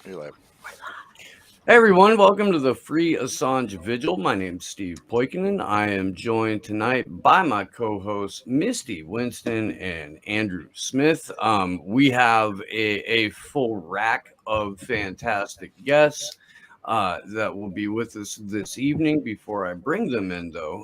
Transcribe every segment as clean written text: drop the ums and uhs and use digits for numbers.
You're like, Hey everyone, welcome to the free Assange Vigil. My name's Steve Poikinen. I am joined tonight by my co-hosts Misty Winston and Andrew Smith. We have a full rack of fantastic guests that will be with us this evening. Before I bring them in, though,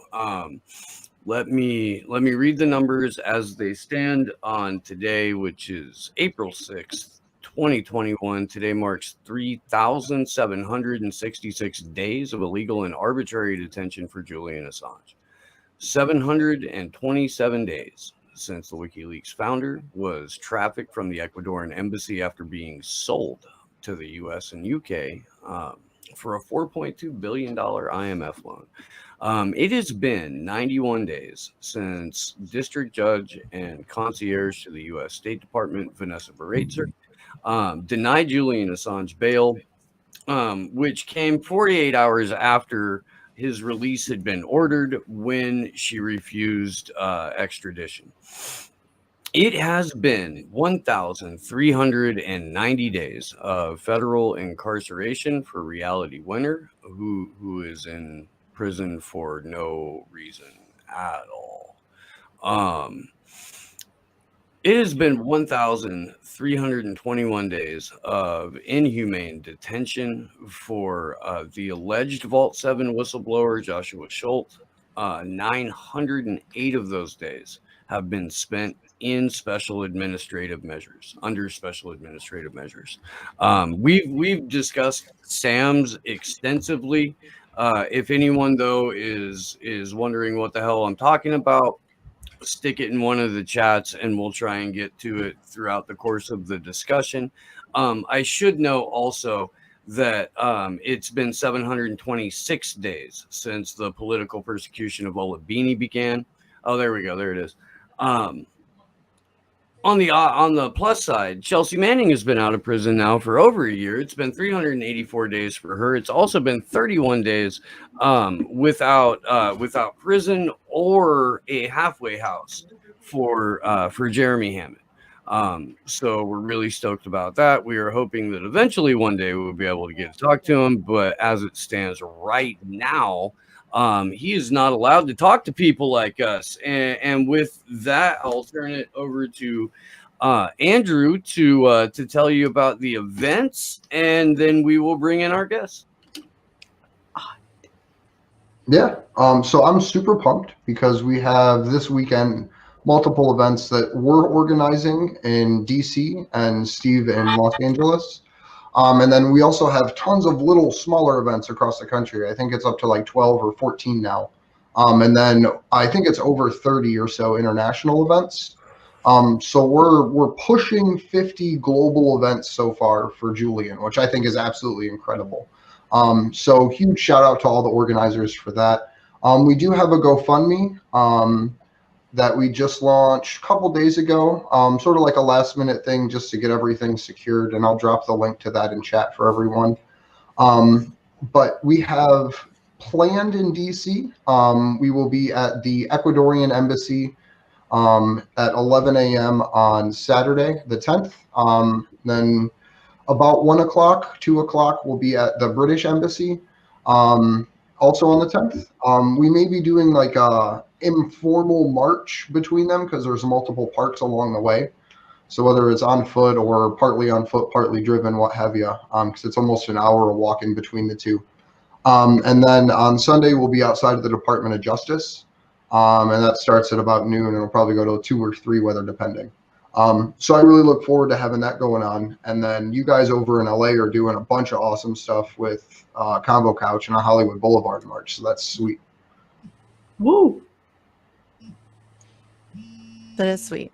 let me read the numbers as they stand on today, which is April 6th, 2021. Today marks 3,766 days of illegal and arbitrary detention for Julian Assange. 727 days since the WikiLeaks founder was trafficked from the Ecuadorian embassy after being sold to the US and UK for a $4.2 billion IMF loan. It has been 91 days since District Judge and Concierge to the U.S. State Department, Vanessa Baraitser, denied Julian Assange bail, which came 48 hours after his release had been ordered when she refused extradition. It has been 1,390 days of federal incarceration for Reality Winner, who is in prison for no reason at all. Um, it has been 1,321 days of inhumane detention for the alleged Vault 7 whistleblower, Joshua Schultz. 908 of those days have been spent in special administrative measures, under special administrative measures. We've discussed SAMs extensively. If anyone though is wondering what the hell I'm talking about, stick it in one of the chats and we'll try and get to it throughout the course of the discussion. I should know also that it's been 726 days since the political persecution of Olabini began. Oh, there we go. There it is. On the plus side, Chelsea Manning has been out of prison now for over a year. It's been 384 days for her. It's also been 31 days without prison or a halfway house for Jeremy Hammond. So we're really stoked about that. We are hoping that eventually one day we'll be able to get to talk to him. But as it stands right now, he is not allowed to talk to people like us. And with that, I'll turn it over to Andrew to tell you about the events, and then we will bring in our guests. Yeah. So I'm super pumped because we have this weekend multiple events that we're organizing in DC and Steve in Los Angeles. And then we also have tons of little smaller events across the country. I think it's up to like 12 or 14 now. And then I think it's over 30 or so international events. So we're pushing 50 global events so far for Julian, which I think is absolutely incredible. So huge shout out to all the organizers for that. We do have a GoFundMe that we just launched a couple days ago, sort of like a last minute thing just to get everything secured. And I'll drop the link to that in chat for everyone. But we have planned in DC. We will be at the Ecuadorian embassy at 11 a.m. on Saturday, the 10th. Then about 1 o'clock, 2 o'clock, we'll be at the British embassy. Also on the 10th. We may be doing like a informal march between them because there's multiple parks along the way. So whether it's on foot or partly on foot, partly driven, what have you, because it's almost an hour of walking between the two. And then on Sunday, we'll be outside of the Department of Justice. And that starts at about noon and it'll probably go to 2 or 3, weather depending. So I really look forward to having that going on. And then you guys over in LA are doing a bunch of awesome stuff with Combo Couch and a Hollywood Boulevard March. So that's sweet. Woo! That is sweet.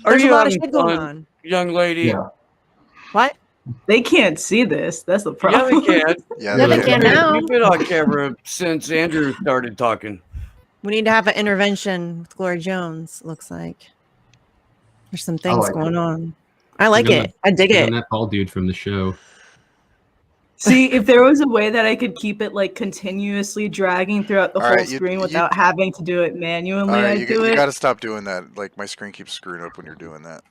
There's a lot of shit going on. Young lady? Yeah. What? They can't see this. That's the Yeah, problem. they can. Yeah, they can now. You've been on camera since Andrew started talking. We need to have an intervention with Gloria Jones, looks like. There's some things like going it. on. I like it. I dig it. That Paul dude from the show. See, if there was a way that I could keep it like continuously dragging throughout the All whole right, screen without having to do it manually, all right, I'd do you it. got to stop doing that. Like my screen keeps screwing up when you're doing that.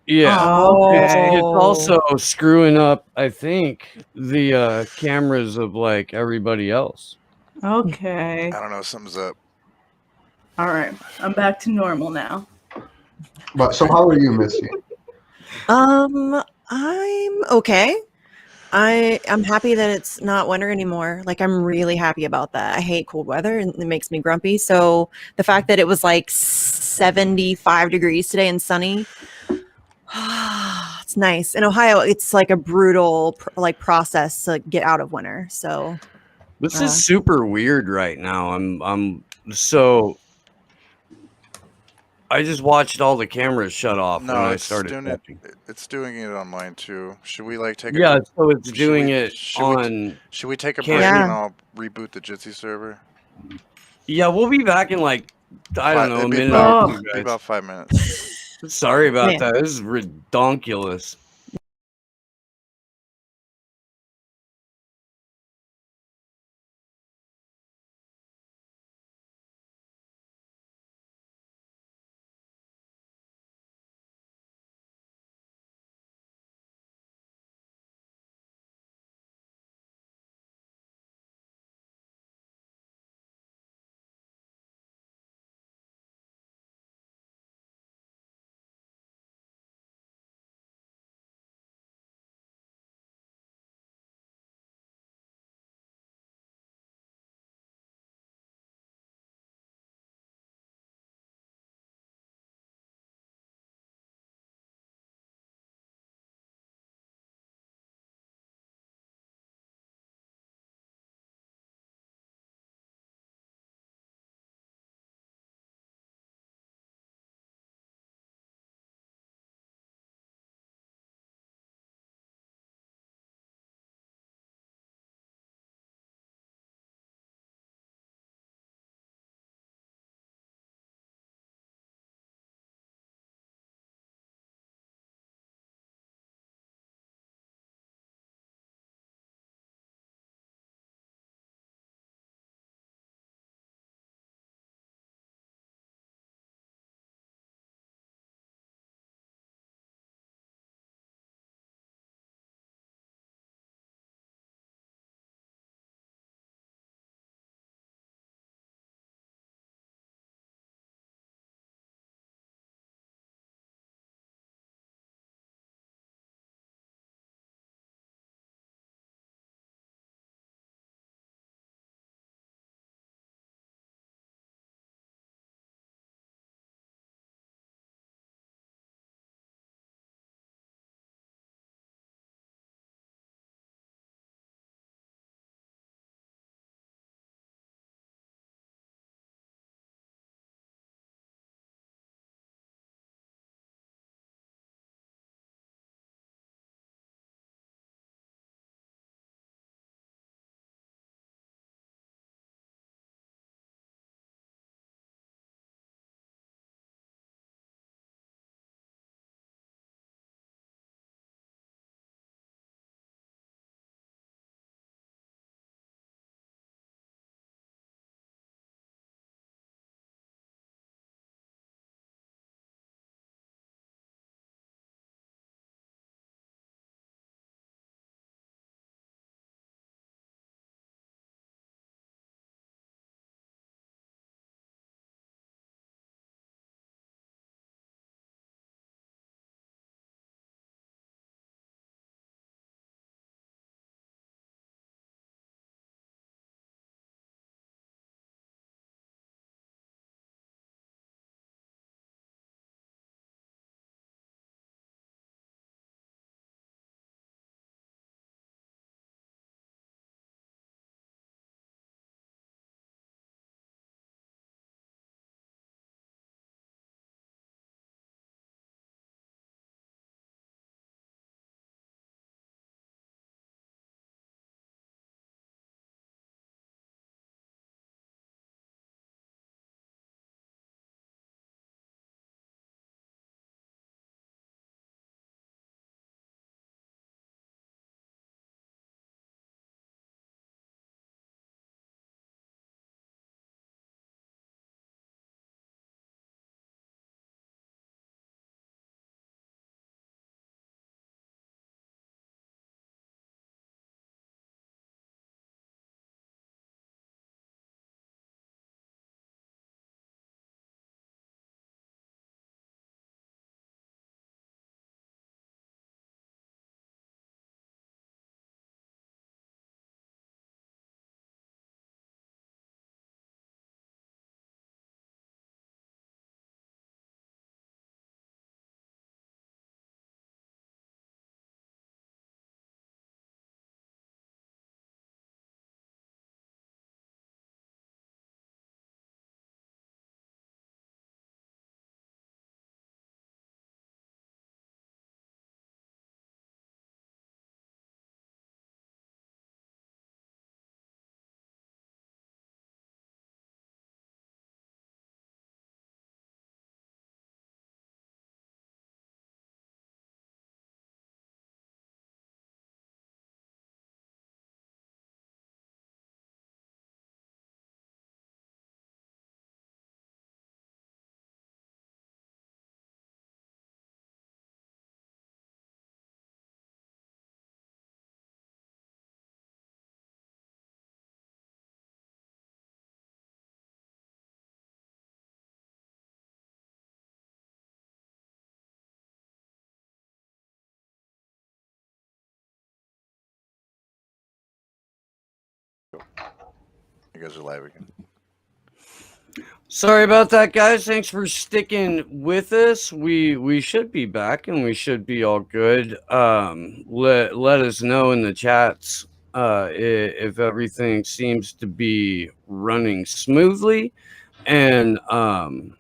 Yeah. Oh, okay. It's also screwing up, I think, the cameras of like everybody else. Okay. I don't know. Something's up. All right. I'm back to normal now. But so how are you, Missy? I'm okay. I'm happy that it's not winter anymore. Like I'm really happy about that. I hate cold weather and it makes me grumpy. So the fact that it was like 75 degrees today and sunny, it's nice. In Ohio, it's like a brutal like process to get out of winter. So This is super weird right now. I'm so I just watched all the cameras shut off when No, I it's started doing it. watching. It's doing it on mine too. Should we like take a? Yeah, so it's should doing we- it should we- on Should we take a Cam- break Yeah. and I'll reboot the Jitsi server? Yeah, we'll be back in like I don't know, a It'd be minute about, or two, it'd be guys. about 5 minutes. Sorry about Yeah. that. This is redonkulous. You guys are live again. Sorry about that, guys. Thanks for sticking with us. We should be back and we should be all good. Let us know in the chats if everything seems to be running smoothly, and I'm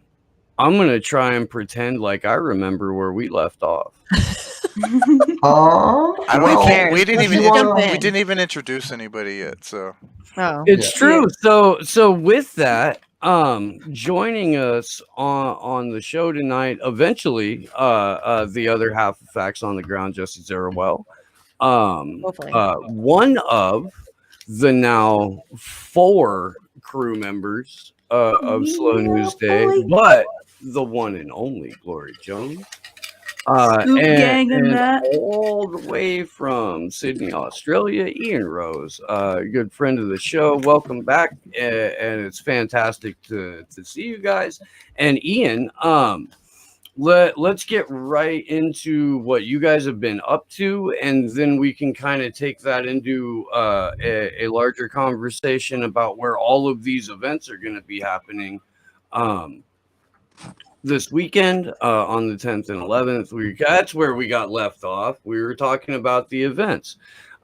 gonna try and pretend like I remember where we left off. I don't Who think cares? we didn't Let's even just jump we in. didn't even introduce anybody yet. So Oh. It's Yeah. true. So with that, joining us on the show tonight, eventually, the other half of Facts on the Ground, Jesse Zurawell, Hopefully. one of the now 4 crew members of Slow News Day, boy. but the one and only Glory Jones. Scoop gang and and that. all the way from Sydney, Australia, Ian Rose, a good friend of the show. Welcome back, and it's fantastic to see you guys. And Ian, let's get right into what you guys have been up to, and then we can kind of take that into a larger conversation about where all of these events are going to be happening. This weekend on the 10th and 11th, that's where we got left off. We were talking about the events.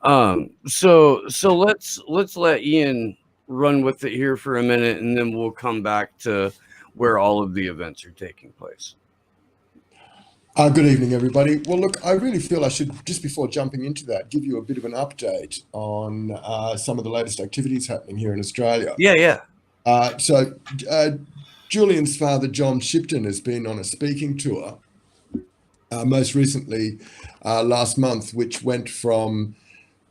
So let's let Ian run with it here for a minute, and then we'll come back to where all of the events are taking place. Good evening, everybody. Well, look, I really feel I should, just before jumping into that, give you a bit of an update on some of the latest activities happening here in Australia. Yeah. Julian's father, John Shipton, has been on a speaking tour, most recently last month, which went from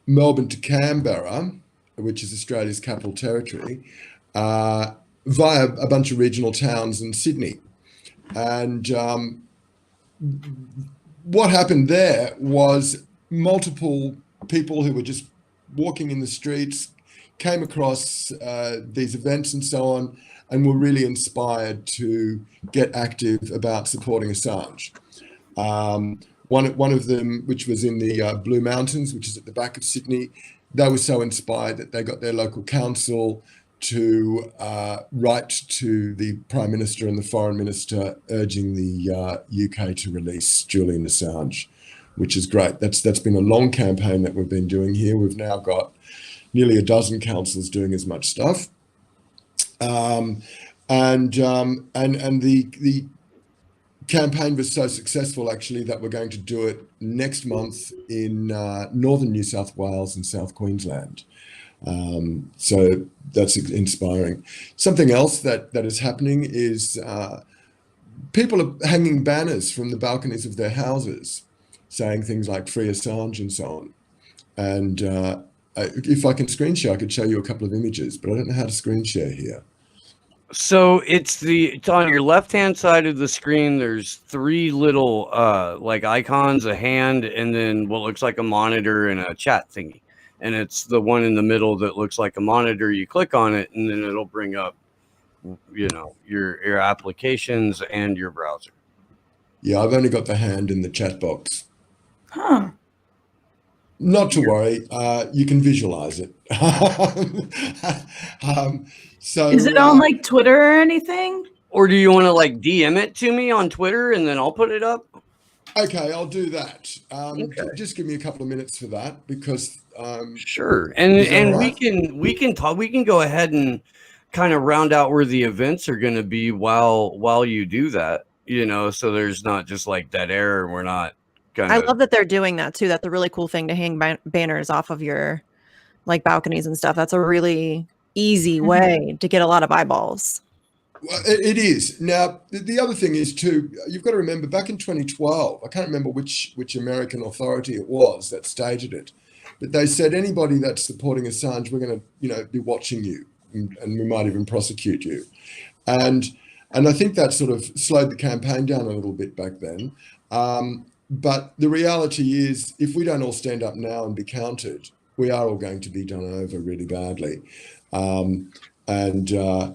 Melbourne to Canberra, which is Australia's capital territory, via a bunch of regional towns in Sydney. And what happened there was multiple people who were just walking in the streets came across these events and so on, and were really inspired to get active about supporting Assange. One of them, which was in the Blue Mountains, which is at the back of Sydney, they were so inspired that they got their local council to write to the Prime Minister and the Foreign Minister urging the UK to release Julian Assange, which is great. That's been a long campaign that we've been doing here. We've now got nearly a dozen councils doing as much stuff. And the campaign was so successful, actually, that we're going to do it next month in northern New South Wales and South Queensland. So that's inspiring. Something else that is happening is people are hanging banners from the balconies of their houses saying things like "Free Assange" and so on. And if I can screen share, I could show you a couple of images, but I don't know how to screen share here. So it's on your left-hand side of the screen. There's 3 little like icons, a hand, and then what looks like a monitor and a chat thingy. And it's the one in the middle that looks like a monitor. You click on it, and then it'll bring up, your applications and your browser. Yeah, I've only got the hand in the chat box. Huh. Not to worry, you can visualize it. So Is it on like Twitter or anything? Or do you want to like DM it to me on Twitter and then I'll put it up? Okay, I'll do that. Okay. Just give me a couple of minutes for that, because Sure. Is that And all right? we can go ahead and kind of round out where the events are going to be while you do that, so there's not just like dead air, and we're not gonna. I love that they're doing that too. That's a really cool thing to hang banners off of your like balconies and stuff. That's a really easy way to get a lot of eyeballs. Well, it is. Now, the other thing is too, you've got to remember back in 2012, I can't remember which American authority it was that stated it, but they said anybody that's supporting Assange, we're going to, be watching you, and we might even prosecute you. And I think that sort of slowed the campaign down a little bit back then. But the reality is, if we don't all stand up now and be counted, we are all going to be done over really badly. And so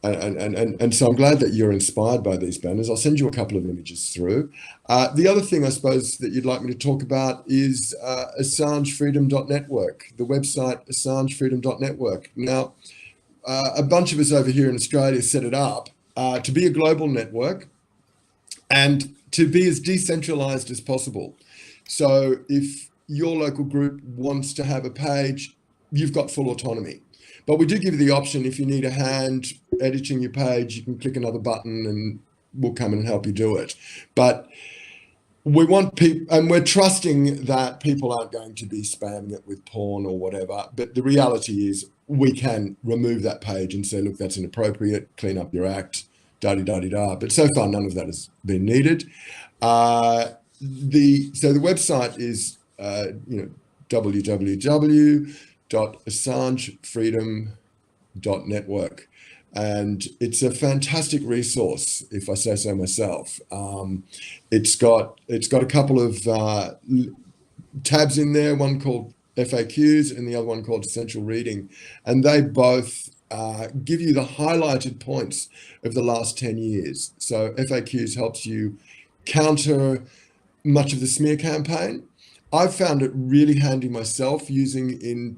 I'm glad that you're inspired by these banners. I'll send you a couple of images through. The other thing I suppose that you'd like me to talk about is AssangeFreedom.network, the website AssangeFreedom.network. Now, a bunch of us over here in Australia set it up to be a global network and to be as decentralized as possible. So if your local group wants to have a page, you've got full autonomy. But we do give you the option, if you need a hand editing your page, you can click another button and we'll come in and help you do it. But we want people, and we're trusting that people aren't going to be spamming it with porn or whatever. But the reality is we can remove that page and say, look, that's inappropriate, clean up your act, da-di-da-di-da. But so far, none of that has been needed. So the website is, www.assangefreedom.network. And it's a fantastic resource, if I say so myself. It's got a couple of tabs in there, one called FAQs and the other one called Essential Reading. And they both give you the highlighted points of the last 10 years. So FAQs helps you counter much of the smear campaign. I've found it really handy myself using in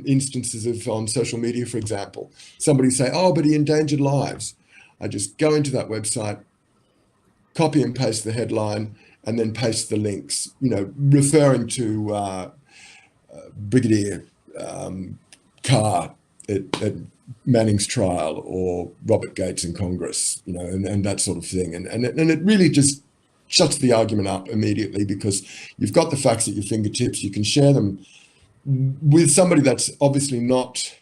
instances of on social media, for example. Somebody say, oh, but he endangered lives. I just go into that website, copy and paste the headline, and then paste the links, referring to Brigadier Carr at Manning's trial or Robert Gates in Congress, and that sort of thing. And it really just shuts the argument up immediately because you've got the facts at your fingertips. You can share them with somebody that's obviously not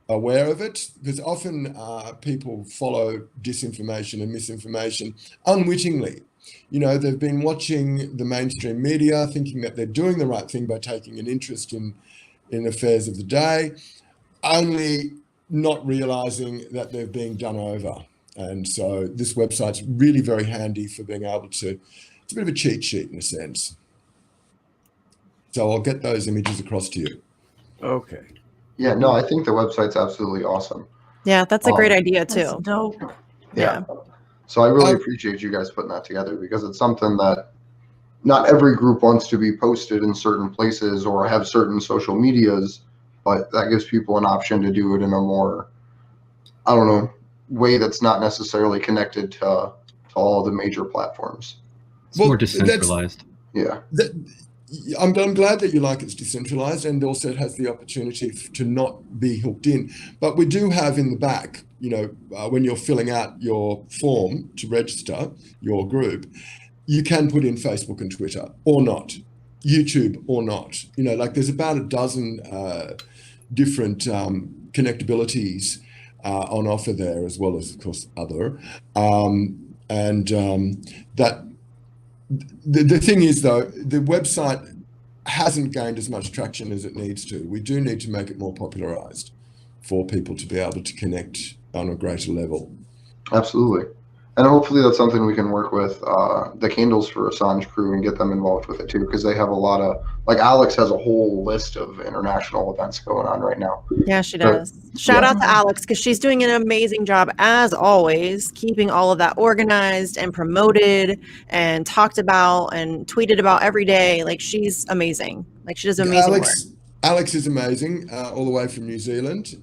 aware of it, because often people follow disinformation and misinformation unwittingly. They've been watching the mainstream media thinking that they're doing the right thing by taking an interest in affairs of the day, only not realizing that they're being done over. And so this website's really very handy for being able to, it's a bit of a cheat sheet in a sense. So I'll get those images across to you. Okay. Yeah, no, I think the website's absolutely awesome. Yeah, that's a great idea That's too. dope. Yeah. So I really appreciate you guys putting that together, because it's something that not every group wants to be posted in certain places or have certain social medias, but that gives people an option to do it in a more, way that's not necessarily connected to all the major platforms. It's more decentralized. Yeah. I'm glad that you like it's decentralized, and also it has the opportunity to not be hooked in. But we do have in the back, when you're filling out your form to register your group, you can put in Facebook and Twitter or not, YouTube or not. There's about a dozen different connectabilities on offer there, as well as, of course, other. That the thing is, though, the website hasn't gained as much traction as it needs to. We do need to make it more popularized for people to be able to connect on a greater level. Absolutely. And hopefully that's something we can work with the Candles for Assange crew and get them involved with it too, because they have a lot of, Alex has a whole list of international events going on right now. Yeah, she does. Shout out to Alex, because she's doing an amazing job, as always, keeping all of that organized and promoted and talked about and tweeted about every day. She's amazing. She does amazing work. Alex is amazing, all the way from New Zealand.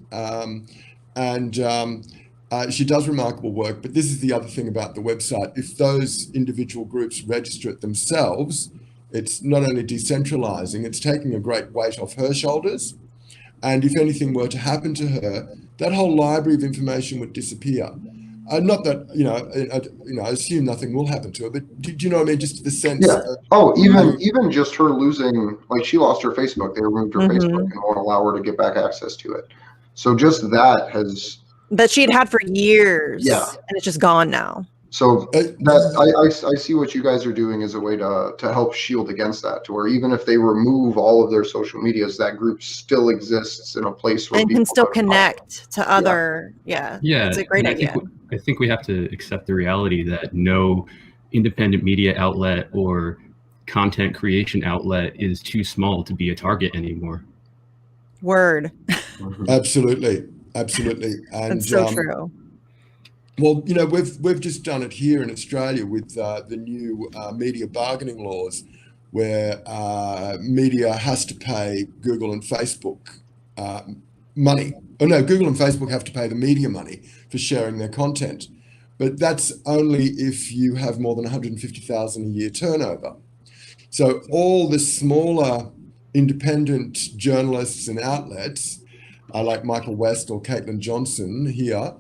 She does remarkable work, but this is the other thing about the website. If those individual groups register it themselves, it's not only decentralizing, it's taking a great weight off her shoulders. And if anything were to happen to her, that whole library of information would disappear. Not that, I assume nothing will happen to her, but do you know what I mean? Just the sense. Yeah. Even just her losing, she lost her Facebook. They removed her Facebook and won't allow her to get back access to it. So just that has... That she'd had for years. Yeah. And it's just gone now. So I see what you guys are doing as a way to help shield against that, to where even if they remove all of their social medias, that group still exists in a place where and people can still connect to other. Yeah. It's a great idea. I think we have to accept the reality that no independent media outlet or content creation outlet is too small to be a target anymore. Word. Absolutely. And that's so true. Well, we've just done it here in Australia with the new media bargaining laws, where media has to pay Google and Facebook money. Oh no, Google and Facebook have to pay the media money for sharing their content. But that's only if you have more than 150,000 a year turnover. So all the smaller independent journalists and outlets, like Michael West or Caitlin Johnson here,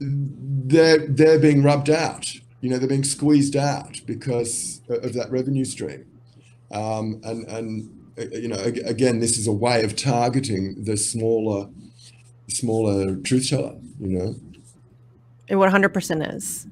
they're being rubbed out. You know, they're being squeezed out because of that revenue stream. And you know, again, this is a way of targeting the smaller truth teller. You know. It 100% is.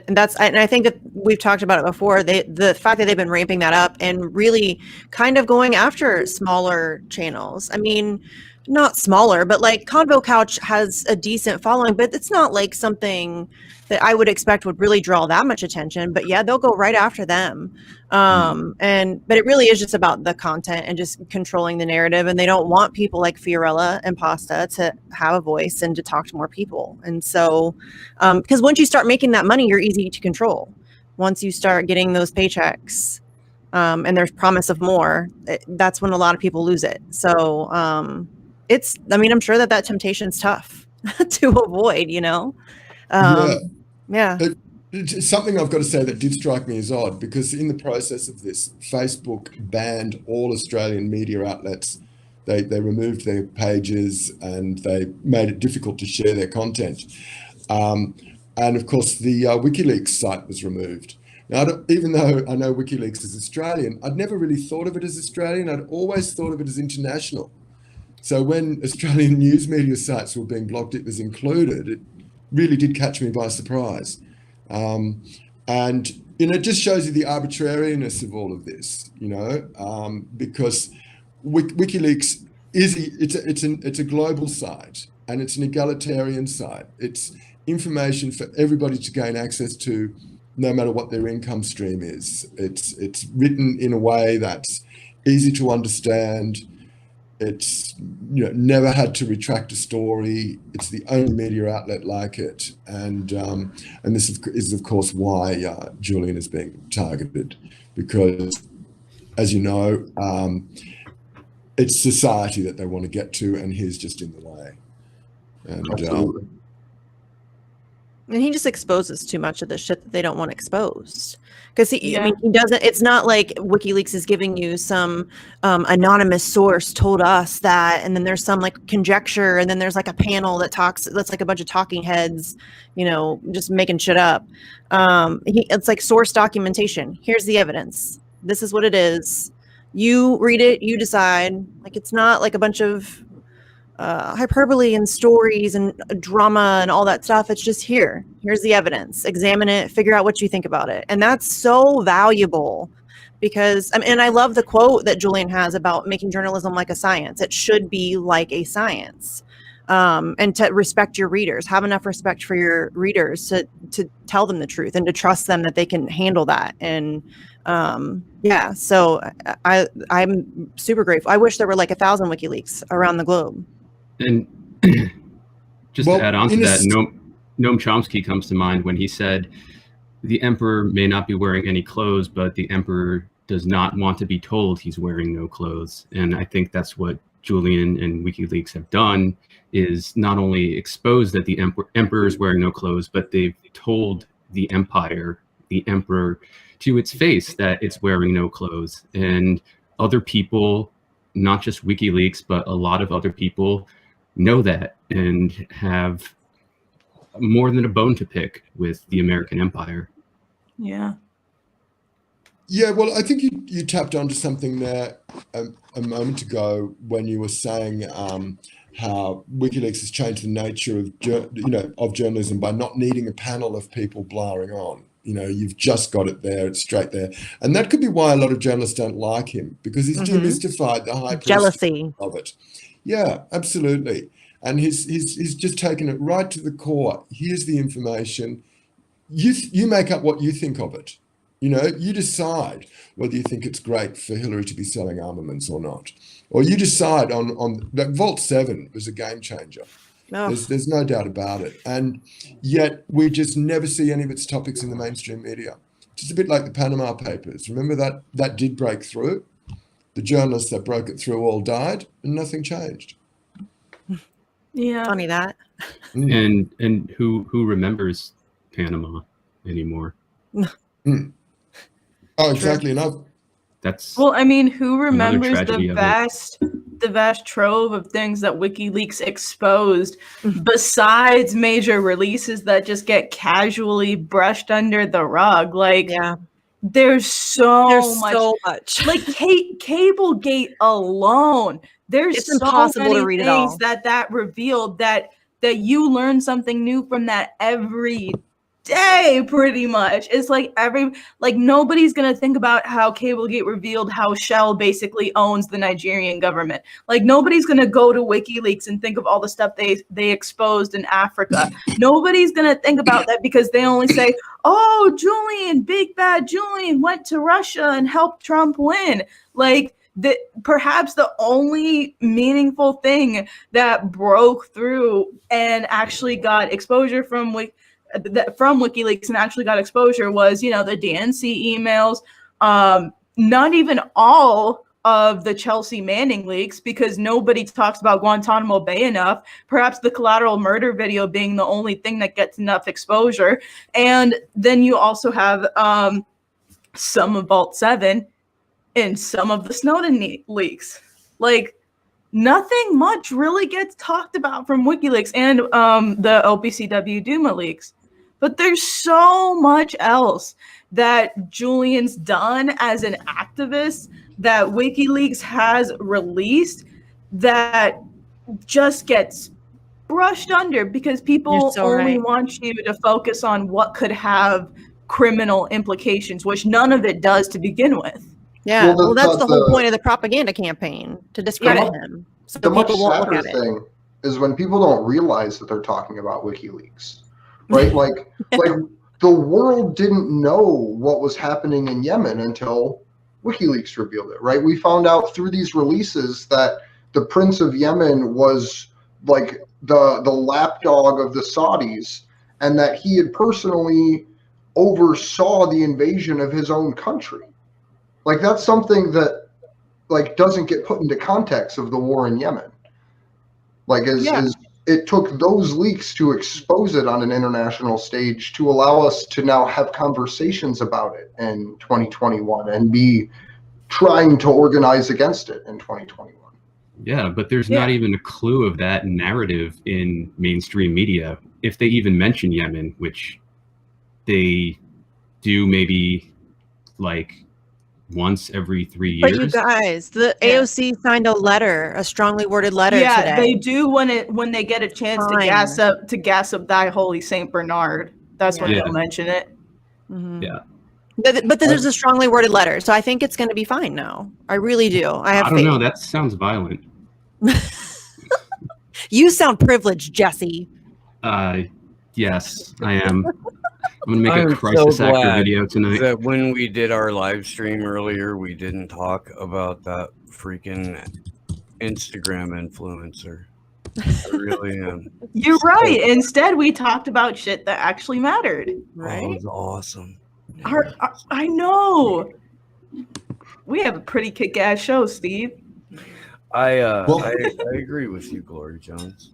And I think that we've talked about it before. The fact that they've been ramping that up and really kind of going after smaller channels. I mean, not smaller, but like Convo Couch has a decent following, but it's not like something that I would expect would really draw that much attention. But yeah, they'll go right after them. But it really is just about the content and just controlling the narrative. And they don't want people like Fiorella and Pasta to have a voice and to talk to more people. And so, because once you start making that money, you're easy to control. Once you start getting those paychecks, and there's promise of more, that's when a lot of people lose it. So, I'm sure that temptation's tough to avoid, you know? Yeah. It's something I've got to say that did strike me as odd, because in the process of this, Facebook banned all Australian media outlets. They removed their pages and they made it difficult to share their content. And of course, the WikiLeaks site was removed. Now, even though I know WikiLeaks is Australian, I'd never really thought of it as Australian. I'd always thought of it as international. So when Australian news media sites were being blocked, it was included. It really did catch me by surprise. And, you know, it just shows you the arbitrariness of all of this, you know, because WikiLeaks it's a global site and it's an egalitarian site. It's information for everybody to gain access to, no matter what their income stream is. It's written in a way that's easy to understand. It's, you know, never had to retract a story. It's the only media outlet like it, and this is of course why Julian is being targeted, because, as you know, it's society that they want to get to, and he's just in the way. And And he just exposes too much of the shit that they don't want exposed. Because he doesn't, it's not like WikiLeaks is giving you some anonymous source told us that, and then there's some like conjecture, and then there's like a panel that talks, that's like a bunch of talking heads, you know, just making shit up. It's like source documentation. Here's the evidence. This is what it is. You read it, you decide. Like, it's not like a bunch of hyperbole and stories and drama and all that stuff. It's just here's the evidence, examine it, figure out what you think about it. And that's so valuable, because and I love the quote that Julian has about making journalism like a science. It should be like a science, and to respect your readers, have enough respect for your readers to tell them the truth and to trust them that they can handle that. And so I'm super grateful. I wish there were like 1,000 WikiLeaks around the globe. And just to add on to that, Noam Chomsky comes to mind when he said, the emperor may not be wearing any clothes, but the emperor does not want to be told he's wearing no clothes. And I think that's what Julian and WikiLeaks have done, is not only expose that the emperor is wearing no clothes, but they've told the empire, the emperor, to its face that it's wearing no clothes. And other people, not just WikiLeaks, but a lot of other people know that and have more than a bone to pick with the American empire. Yeah. Yeah, well, I think you tapped onto something there a moment ago when you were saying how WikiLeaks has changed the nature of journalism by not needing a panel of people blaring on. You know, you've just got it there; it's straight there, and that could be why a lot of journalists don't like him, because he's demystified the high jealousy of it. Yeah, absolutely. And he's just taken it right to the core. Here's the information. You make up what you think of it. You know, you decide whether you think it's great for Hillary to be selling armaments or not. Or you decide on that. Vault 7 was a game changer. Oh. There's no doubt about it. And yet we just never see any of its topics in the mainstream media. Just a bit like the Panama Papers. Remember that did break through? The journalists that broke it through all died and nothing changed. Yeah. Funny that. And who remembers Panama anymore? Oh, exactly. And That's Well, I mean, who remembers tragedy of it. the vast trove of things that WikiLeaks exposed besides major releases that just get casually brushed under the rug? Like, Yeah. there's so much. like Cablegate alone. There's It's so impossible many to read it things all. that revealed that you learn something new from that every day, pretty much. It's like nobody's gonna think about how Cablegate revealed how Shell basically owns the Nigerian government. Like, nobody's gonna go to WikiLeaks and think of all the stuff they exposed in Africa. Nobody's gonna think about that because they only say, oh, Julian, big bad Julian went to Russia and helped Trump win. Like, perhaps the only meaningful thing that broke through and actually got exposure from WikiLeaks and actually got exposure was, the DNC emails. Not even all of the Chelsea Manning leaks, because nobody talks about Guantanamo Bay enough. Perhaps the collateral murder video being the only thing that gets enough exposure. And then you also have some of Vault 7 and some of the Snowden leaks. Like, nothing much really gets talked about from WikiLeaks and the OPCW Duma leaks. But there's so much else that Julian's done as an activist that WikiLeaks has released that just gets brushed under because people only want you to focus on what could have criminal implications, which none of it does to begin with. Yeah, well, that's the whole point of the propaganda campaign, to discredit him. So the much people won't look sadder at it. thing is when people don't realize that they're talking about WikiLeaks, right? like the world didn't know what was happening in Yemen until WikiLeaks revealed it, right? We found out through these releases that the Prince of Yemen was like the lapdog of the Saudis, and that he had personally oversaw the invasion of his own country. Like, that's something that doesn't get put into context of the war in Yemen. Like, it took those leaks to expose it on an international stage to allow us to now have conversations about it in 2021 and be trying to organize against it in 2021. Yeah, but there's not even a clue of that narrative in mainstream media. If they even mention Yemen, which they do maybe once every 3 years. But you guys, the AOC signed a letter, a strongly worded letter today. Yeah, they do when they get a chance to gas up Thy Holy Saint Bernard. That's when they'll mention it. Mm-hmm. Yeah. But there's a strongly worded letter, so I think it's going to be fine now. I really do. I don't know. That sounds violent. You sound privileged, Jesse. Yes, I am. I'm going to make a crisis actor video tonight. That when we did our live stream earlier, we didn't talk about that freaking Instagram influencer. I really am. You're right. Instead, we talked about shit that actually mattered. Right? That was awesome. I know. We have a pretty kick-ass show, Steve. I agree with you, Glory Jones.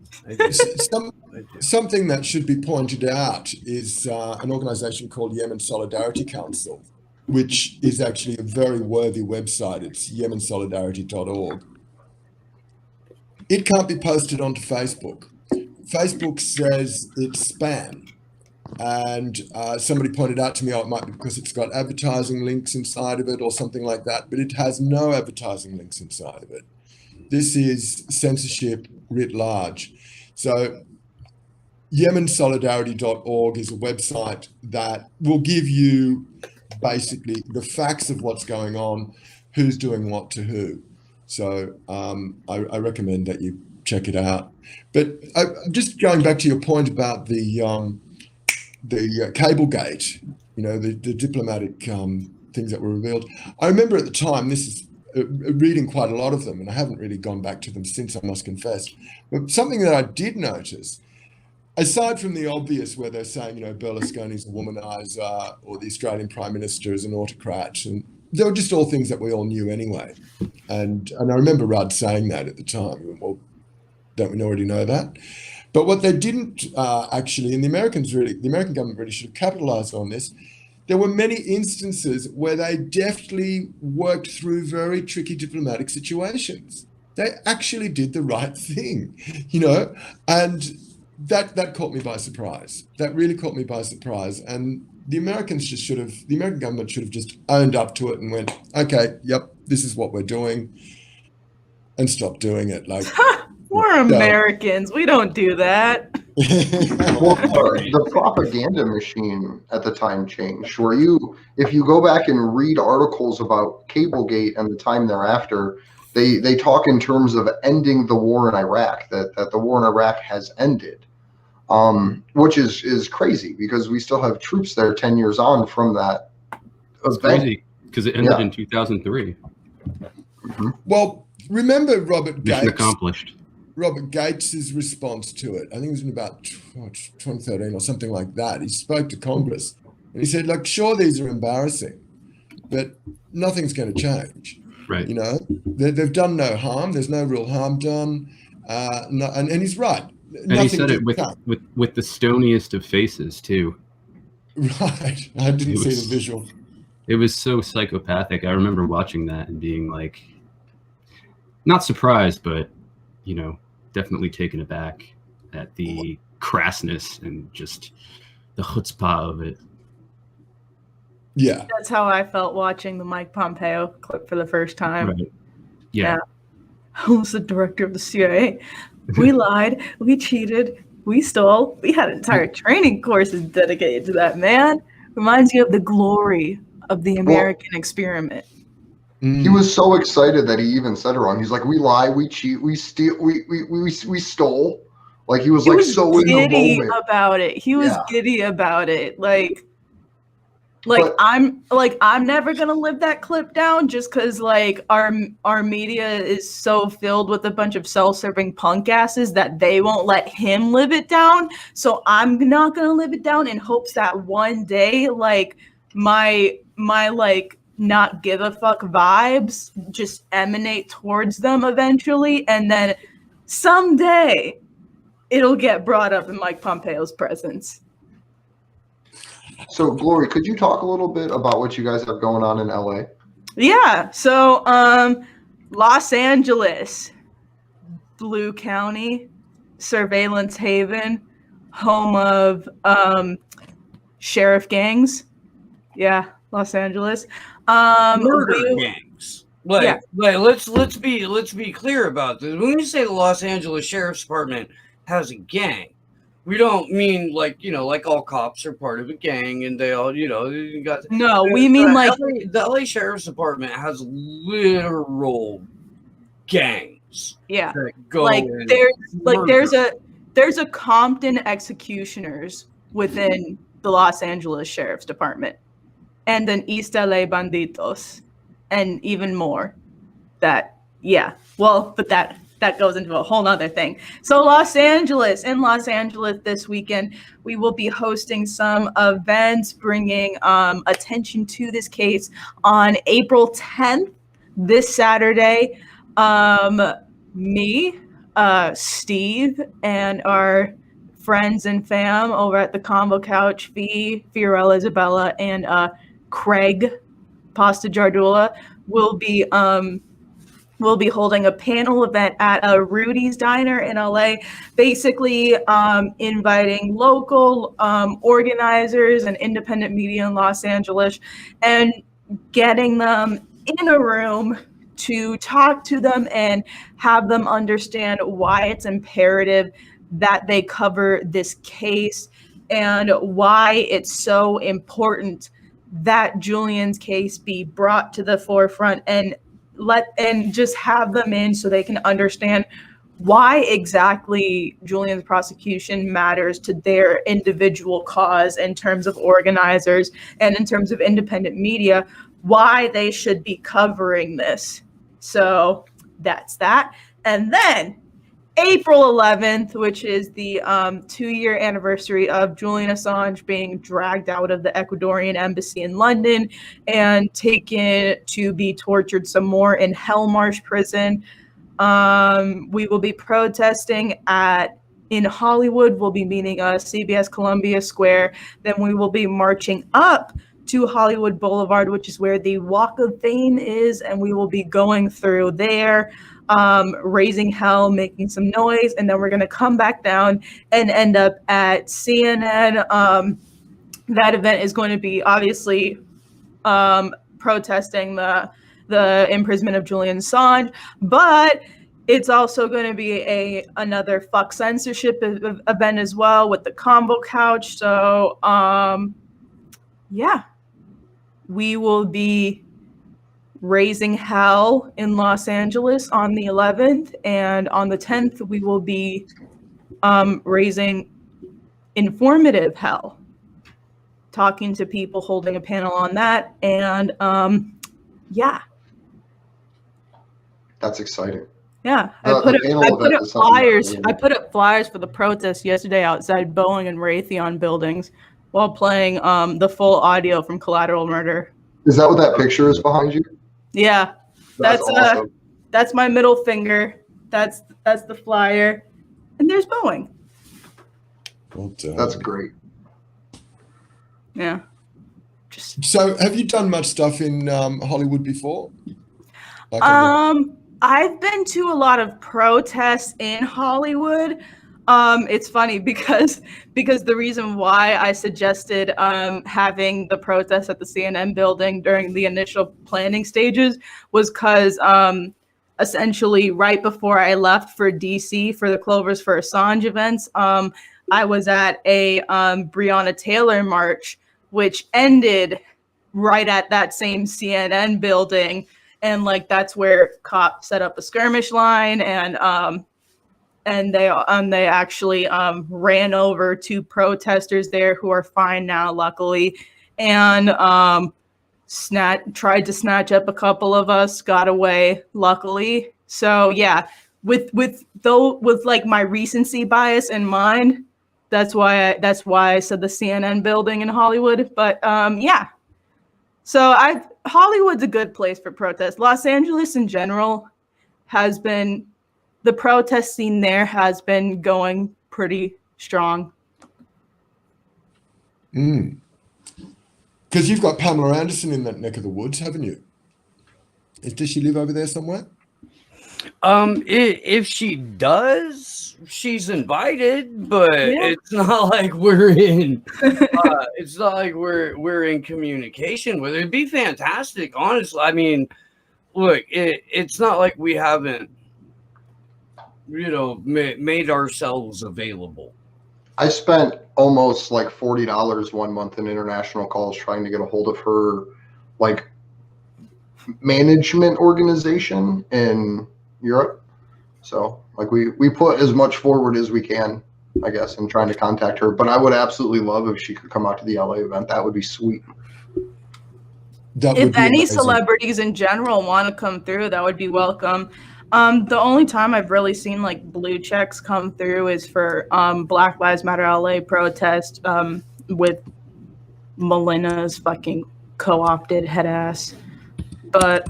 Something that should be pointed out is an organization called Yemen Solidarity Council, which is actually a very worthy website. It's yemensolidarity.org. It can't be posted onto Facebook. Facebook says it's spam. And somebody pointed out to me, it might be because it's got advertising links inside of it or something like that, but it has no advertising links inside of it. This is censorship writ large. So yemensolidarity.org is a website that will give you basically the facts of what's going on, who's doing what to who. So I recommend that you check it out. But just going back to your point about the Cablegate, the diplomatic things that were revealed. I remember at the time, this is reading quite a lot of them, and I haven't really gone back to them since, I must confess. But something that I did notice, aside from the obvious where they're saying, Berlusconi's a womanizer or the Australian Prime Minister is an autocrat, and they were just all things that we all knew anyway. And I remember Rudd saying that at the time. Well, Don't we already know that? But what they didn't actually, and the American government really should have capitalized on this. There were many instances where they deftly worked through very tricky diplomatic situations. They actually did the right thing, and that caught me by surprise. That really caught me by surprise. And the American government should have just owned up to it and went, okay, yep, this is what we're doing, and stopped doing it. Like, we're Americans. We don't do that. Well, the propaganda machine at the time changed. Where if you go back and read articles about Cablegate and the time thereafter, they talk in terms of ending the war in Iraq. That the war in Iraq has ended, which is crazy because we still have troops there 10 years on from that It's event. crazy because it ended in 2003. Mm-hmm. Well, remember Robert Mission Gates. accomplished. Robert Gates's response to it, I think it was in about 2013 or something like that. He spoke to Congress and he said, like, sure, these are embarrassing, but nothing's going to change. Right. They've done no harm. There's no real harm done. And he's right. And he said it with the stoniest of faces too. Right. I didn't see the visual. It was so psychopathic. I remember watching that and being like, not surprised, but definitely taken aback at the crassness and just the chutzpah of it. Yeah. That's how I felt watching the Mike Pompeo clip for the first time. Right. Yeah. I was the director of the CIA. We lied. We cheated. We stole. We had entire training courses dedicated to that, man. Reminds you of the glory of the American experiment. He was so excited that he even said it wrong. He's like, we lie, we cheat, we steal, we stole. Like he was so in the moment about it. He was giddy about it. Like I'm never gonna live that clip down just because like our media is so filled with a bunch of self-serving punk asses that they won't let him live it down. So I'm not gonna live it down in hopes that one day like my like not give a fuck vibes just emanate towards them eventually, and then someday it'll get brought up in Mike Pompeo's presence. So, Glory, could you talk a little bit about what you guys have going on in LA? Yeah, so Los Angeles, Blue County, surveillance haven, home of sheriff gangs. Yeah, Los Angeles. Murder gangs. Let's be clear about this. When we say the Los Angeles Sheriff's Department has a gang, we don't mean like all cops are part of a gang and they all got. No, we mean like the LA Sheriff's Department has literal gangs. Yeah, that go like there's a Compton executioners within the Los Angeles Sheriff's Department. And then East LA Banditos, and even more. But that goes into a whole nother thing. So in Los Angeles this weekend, we will be hosting some events, bringing attention to this case on April 10th, this Saturday. Me, Steve, and our friends and fam over at the Combo Couch, Fiorella Isabella, and Craig Pasta Jardula will be holding a panel event at a Rudy's Diner in LA, basically inviting local organizers and independent media in Los Angeles and getting them in a room to talk to them and have them understand why it's imperative that they cover this case and why it's so important that Julian's case be brought to the forefront and just have them in so they can understand why exactly Julian's prosecution matters to their individual cause in terms of organizers and in terms of independent media, why they should be covering this. So that's that. And then April 11th, which is the 2-year anniversary of Julian Assange being dragged out of the Ecuadorian embassy in London and taken to be tortured some more in Hellmarsh prison. We will be protesting in Hollywood. We'll be meeting CBS Columbia Square. Then we will be marching up to Hollywood Boulevard, which is where the Walk of Fame is, and we will be going through there, raising hell, making some noise, and then we're going to come back down and end up at CNN. That event is going to be obviously protesting the imprisonment of Julian Assange, but it's also going to be another fuck censorship event as well with the combo couch. So yeah, we will be raising hell in Los Angeles on the 11th, and on the 10th we will be raising informative hell, talking to people, holding a panel on that, and yeah. That's exciting. Yeah, I put up flyers for the protest yesterday outside Boeing and Raytheon buildings while playing the full audio from Collateral Murder. Is that what that picture is behind you? Yeah, that's awesome. That's my middle finger. That's the flyer, and there's Boeing. Well done. That's great. Yeah. So, have you done much stuff in Hollywood before? I've been to a lot of protests in Hollywood. It's funny because the reason why I suggested having the protest at the CNN building during the initial planning stages was because essentially right before I left for DC for the Clovers for Assange events, I was at a Breonna Taylor march, which ended right at that same CNN building. And like that's where cops set up a skirmish line, and they actually ran over two protesters there who are fine now, luckily, and tried to snatch up a couple of us, got away, luckily. So yeah, with like my recency bias in mind, that's why I said the CNN building in Hollywood. But yeah, so Hollywood's a good place for protests. Los Angeles in general has been, the protest scene there has been going pretty strong. Because you've got Pamela Anderson in that neck of the woods, haven't you? Does she live over there somewhere? If she does, she's invited, but it's not like we're in. It's not like we're in communication with her. It'd be fantastic, honestly. I mean, look, it's not like we haven't, made ourselves available. I spent almost like $40 one month in international calls trying to get a hold of her, like, management organization in Europe. So like we put as much forward as we can, I guess, in trying to contact her. But I would absolutely love if she could come out to the LA event. That would be sweet. If any celebrities in general want to come through, that would be welcome. The only time I've really seen like blue checks come through is for Black Lives Matter LA protest with Melina's fucking co-opted head ass. But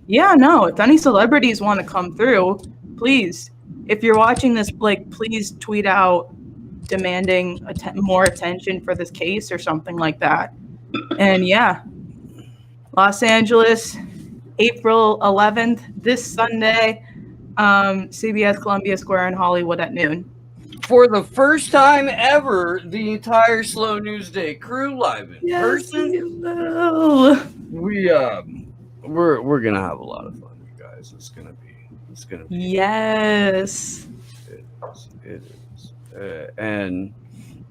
yeah, no, if any celebrities want to come through, please, if you're watching this, like, please tweet out demanding more attention for this case or something like that. And yeah, Los Angeles, April 11th, this Sunday, CBS Columbia Square in Hollywood at noon. For the first time ever, the entire Slow News Day crew live in person. We're gonna have a lot of fun, you guys. It's gonna be. Yes. It is. And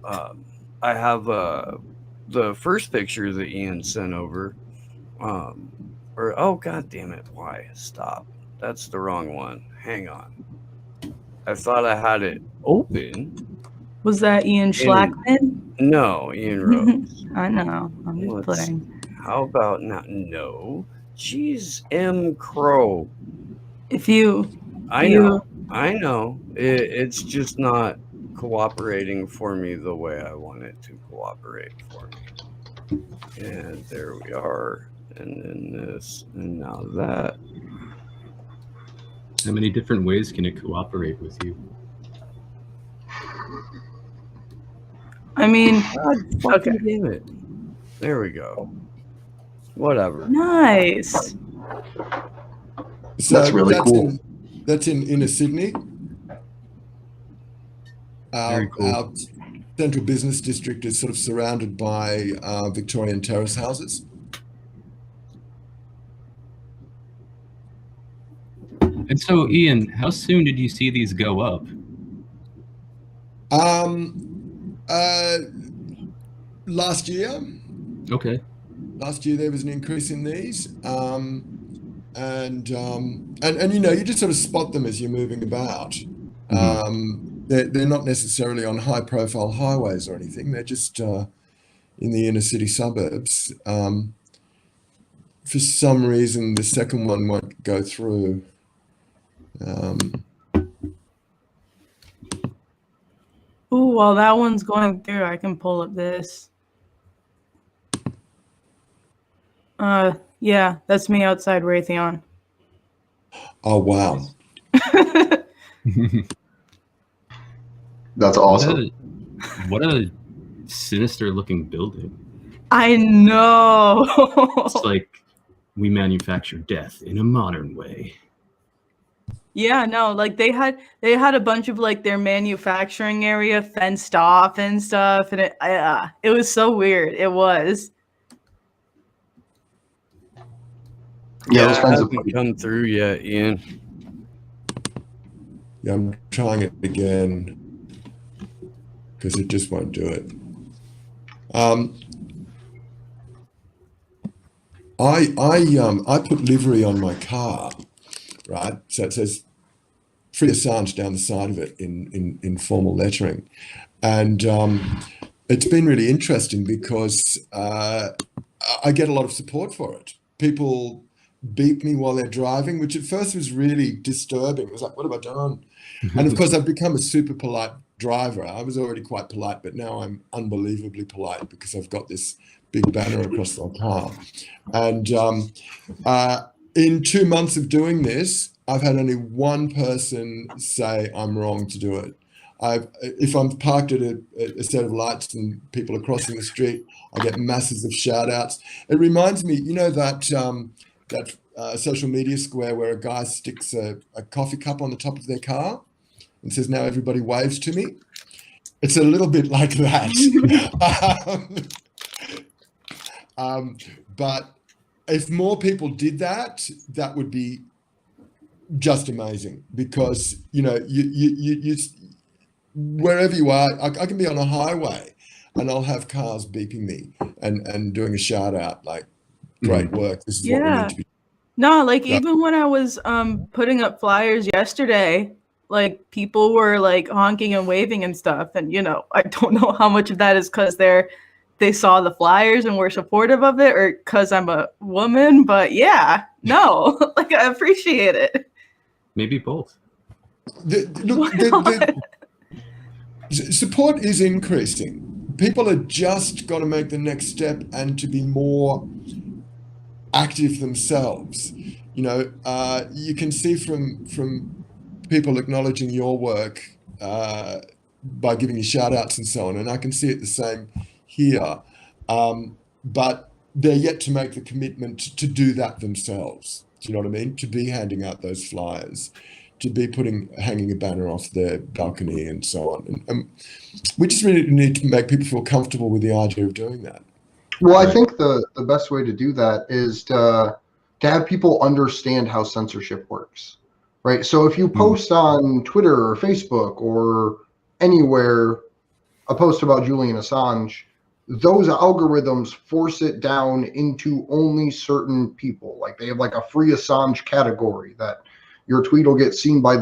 I have the first picture that Ian sent over. Oh, god damn it! Why? Stop. That's the wrong one. Hang on. I thought I had it open. Was that Ian Schlackman? No, Ian Rose. I know. I'm just playing. How about not? No. Jeez, M. Crow. I know. It's just not cooperating for me the way I want it to cooperate for me. And there we are. And then this, and now that. How many different ways can it cooperate with you? I mean, God fucking damn it. There we go. Whatever. nice. So That's really cool. That's in inner Sydney. Very cool. Our central business district is sort of surrounded by Victorian terrace houses. And so, Ian, how soon did you see these go up? Last year. Okay. Last year there was an increase in these, and you know, you just sort of spot them as you're moving about. They're not necessarily on high-profile highways or anything. They're just in the inner city suburbs. For some reason, the second one won't go through. Ooh, while that one's going through, I can pull up this. Yeah, that's me outside Raytheon. Oh wow! That's awesome. What a sinister-looking building. I know. It's like we manufacture death in a modern way. Yeah, no, like they had a bunch of like their manufacturing area fenced off and stuff, and it was so weird. It was. Yeah, those it kinds of hasn't come through yet, Ian. Yeah, I'm trying it again because it just won't do it. I put livery on my car, right? So it says "Free Assange" down the side of it in formal lettering, and it's been really interesting because I get a lot of support for it. People beep me while they're driving, which at first was really disturbing. It was like, what have I done? And of course, I've become a super polite driver. I was already quite polite, but now I'm unbelievably polite because I've got this big banner across my car. And in 2 months of doing this, I've had only one person say I'm wrong to do it. If I'm parked at a set of lights and people are crossing the street, I get masses of shout outs. It reminds me, you know, that social media square where a guy sticks a coffee cup on the top of their car and says, "Now everybody waves to me." It's a little bit like that. But if more people did that, that would be just amazing because, you know, you wherever you are, I can be on a highway and I'll have cars beeping me and doing a shout out like, "Great work. This is what we need to be." No, like even when I was putting up flyers yesterday, like people were like honking and waving and stuff, and you know, I don't know how much of that is because they saw the flyers and were supportive of it, or because I'm a woman. But yeah, no, like I appreciate it. Maybe both. Support is increasing. People are just got to make the next step and to be more active themselves. You know, you can see from people acknowledging your work by giving you shout outs and so on, and I can see it the same here, but they're yet to make the commitment to do that themselves. Do you know what I mean? To be handing out those flyers, to be hanging a banner off their balcony and so on. And we just really need to make people feel comfortable with the idea of doing that. Well, I think the best way to do that is to have people understand how censorship works, right? So if you post on Twitter or Facebook or anywhere a post about Julian Assange, those algorithms force it down into only certain people. Like they have like a free Assange category that your tweet will get seen by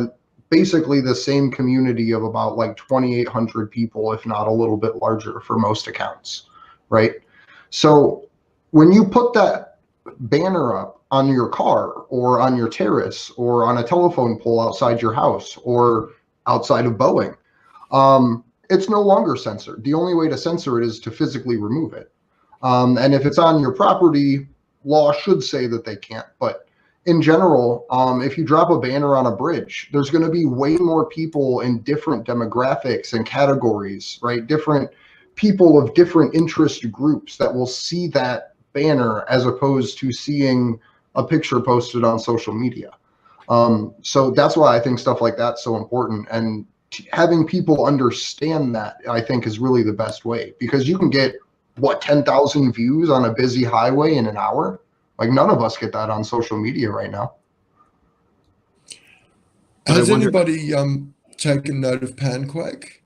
basically the same community of about like 2,800 people, if not a little bit larger for most accounts, right? So when you put that banner up on your car or on your terrace or on a telephone pole outside your house or outside of Boeing, it's no longer censored. The only way to censor it is to physically remove it. And if it's on your property, law should say that they can't. But in general, if you drop a banner on a bridge, there's going to be way more people in different demographics and categories, right? Different people of different interest groups that will see that banner as opposed to seeing a picture posted on social media. So that's why I think stuff like that's so important. And having people understand that, I think, is really the best way, because you can get, 10,000 views on a busy highway in an hour? Like, none of us get that on social media right now. Has anybody taken note of Panquake?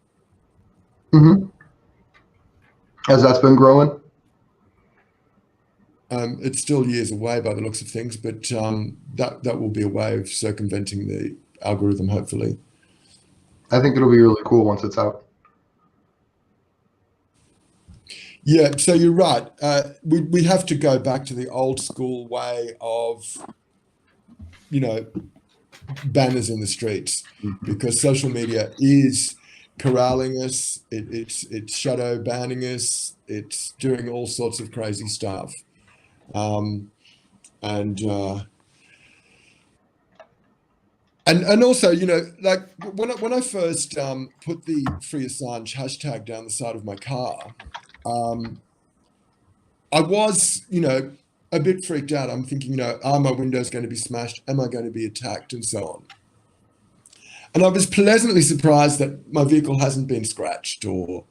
Mm-hmm. As that's been growing? It's still years away by the looks of things, but that will be a way of circumventing the algorithm, hopefully. I think it'll be really cool once it's out. Yeah, so you're right. We have to go back to the old school way of, banners in the streets, because social media is corralling us. It's shadow banning us. It's doing all sorts of crazy stuff. And also, like when I first put the Free Assange hashtag down the side of my car, I was, a bit freaked out. I'm thinking, are my windows going to be smashed? Am I going to be attacked? And so on. And I was pleasantly surprised that my vehicle hasn't been scratched or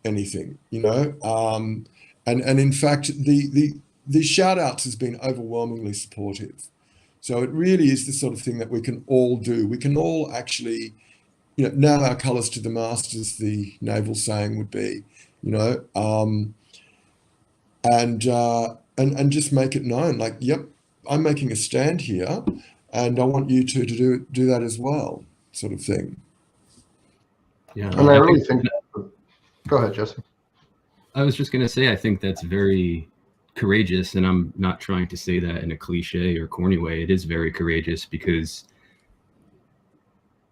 anything, and in fact, the shout outs has been overwhelmingly supportive. So it really is the sort of thing that we can all do. We can all actually, nail our colours to the mast, as the naval saying would be, and just make it known, like, yep, I'm making a stand here, and I want you to do that as well, sort of thing. Yeah, and I really think. Go ahead, Jesse. I was just going to say, I think that's very courageous, and I'm not trying to say that in a cliche or corny way. It is very courageous, because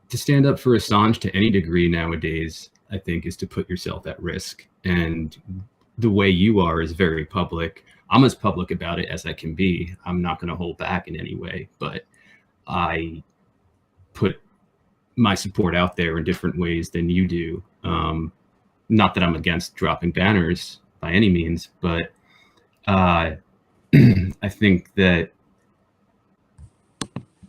to stand up for Assange to any degree nowadays, I think, is to put yourself at risk. And the way you are is very public. I'm as public about it as I can be. I'm not going to hold back in any way, but I put my support out there in different ways than you do. Not that I'm against dropping banners by any means, but I think that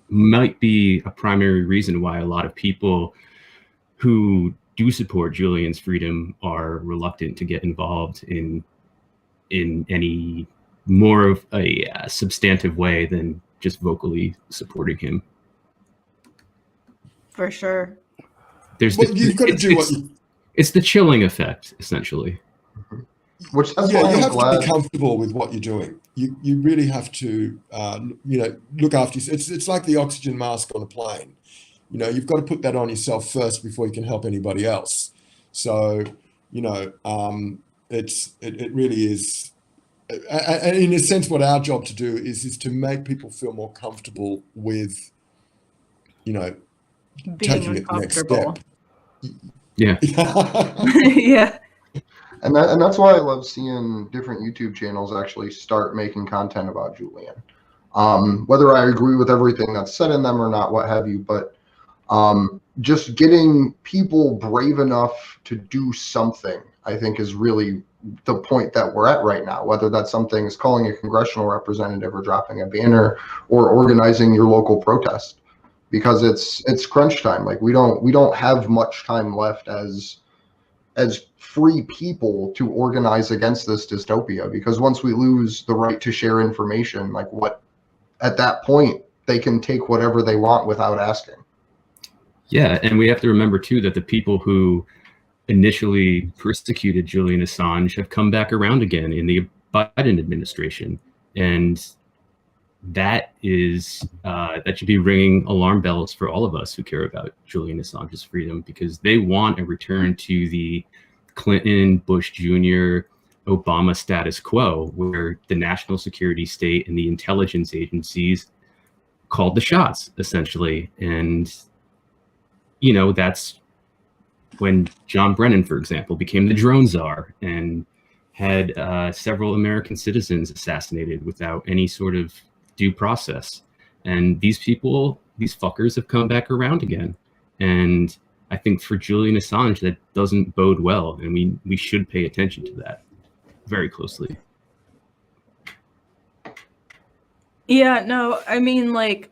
might be a primary reason why a lot of people who do support Julian's freedom are reluctant to get involved in any more of a substantive way than just vocally supporting him. For sure. You've got to do what you... It's the chilling effect, essentially. Which that's yeah, why you I'm have glad. to be comfortable with what you're doing. You really have to, look after yourself. It's like the oxygen mask on a plane. You've got to put that on yourself first before you can help anybody else. So, it really is. And in a sense, what our job to do is to make people feel more comfortable with, Being taking it the next uncomfortable. step. Yeah. Yeah. And that's why I love seeing different YouTube channels actually start making content about Julian. Whether I agree with everything that's said in them or not, what have you, but just getting people brave enough to do something, I think, is really the point that we're at right now. Whether that's something is calling a congressional representative or dropping a banner or organizing your local protest, because it's crunch time. Like, we don't have much time left as free people to organize against this dystopia, because once we lose the right to share information, like, what at that point they can take whatever they want without asking. Yeah, and we have to remember too that the people who initially persecuted Julian Assange have come back around again in the Biden administration, and that is that should be ringing alarm bells for all of us who care about Julian Assange's freedom, because they want a return to the Clinton, Bush Jr., Obama status quo, where the national security state and the intelligence agencies called the shots, essentially. And, that's when John Brennan, for example, became the drone czar and had several American citizens assassinated without any sort of due process. And these fuckers have come back around again. And I think for Julian Assange, that doesn't bode well. And we should pay attention to that very closely. Yeah, no, I mean, like,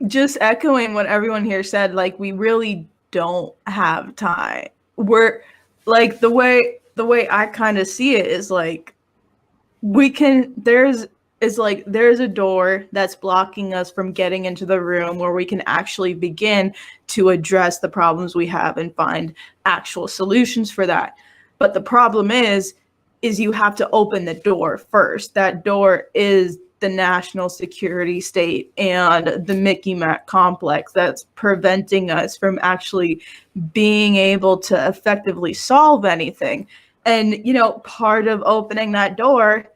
just echoing what everyone here said, like, we really don't have time. We're like, the way I kind of see it is like, there's a door that's blocking us from getting into the room where we can actually begin to address the problems we have and find actual solutions for that. But the problem is you have to open the door first. That door is the national security state and the Mickey Mac complex that's preventing us from actually being able to effectively solve anything. And, you know, part of opening that door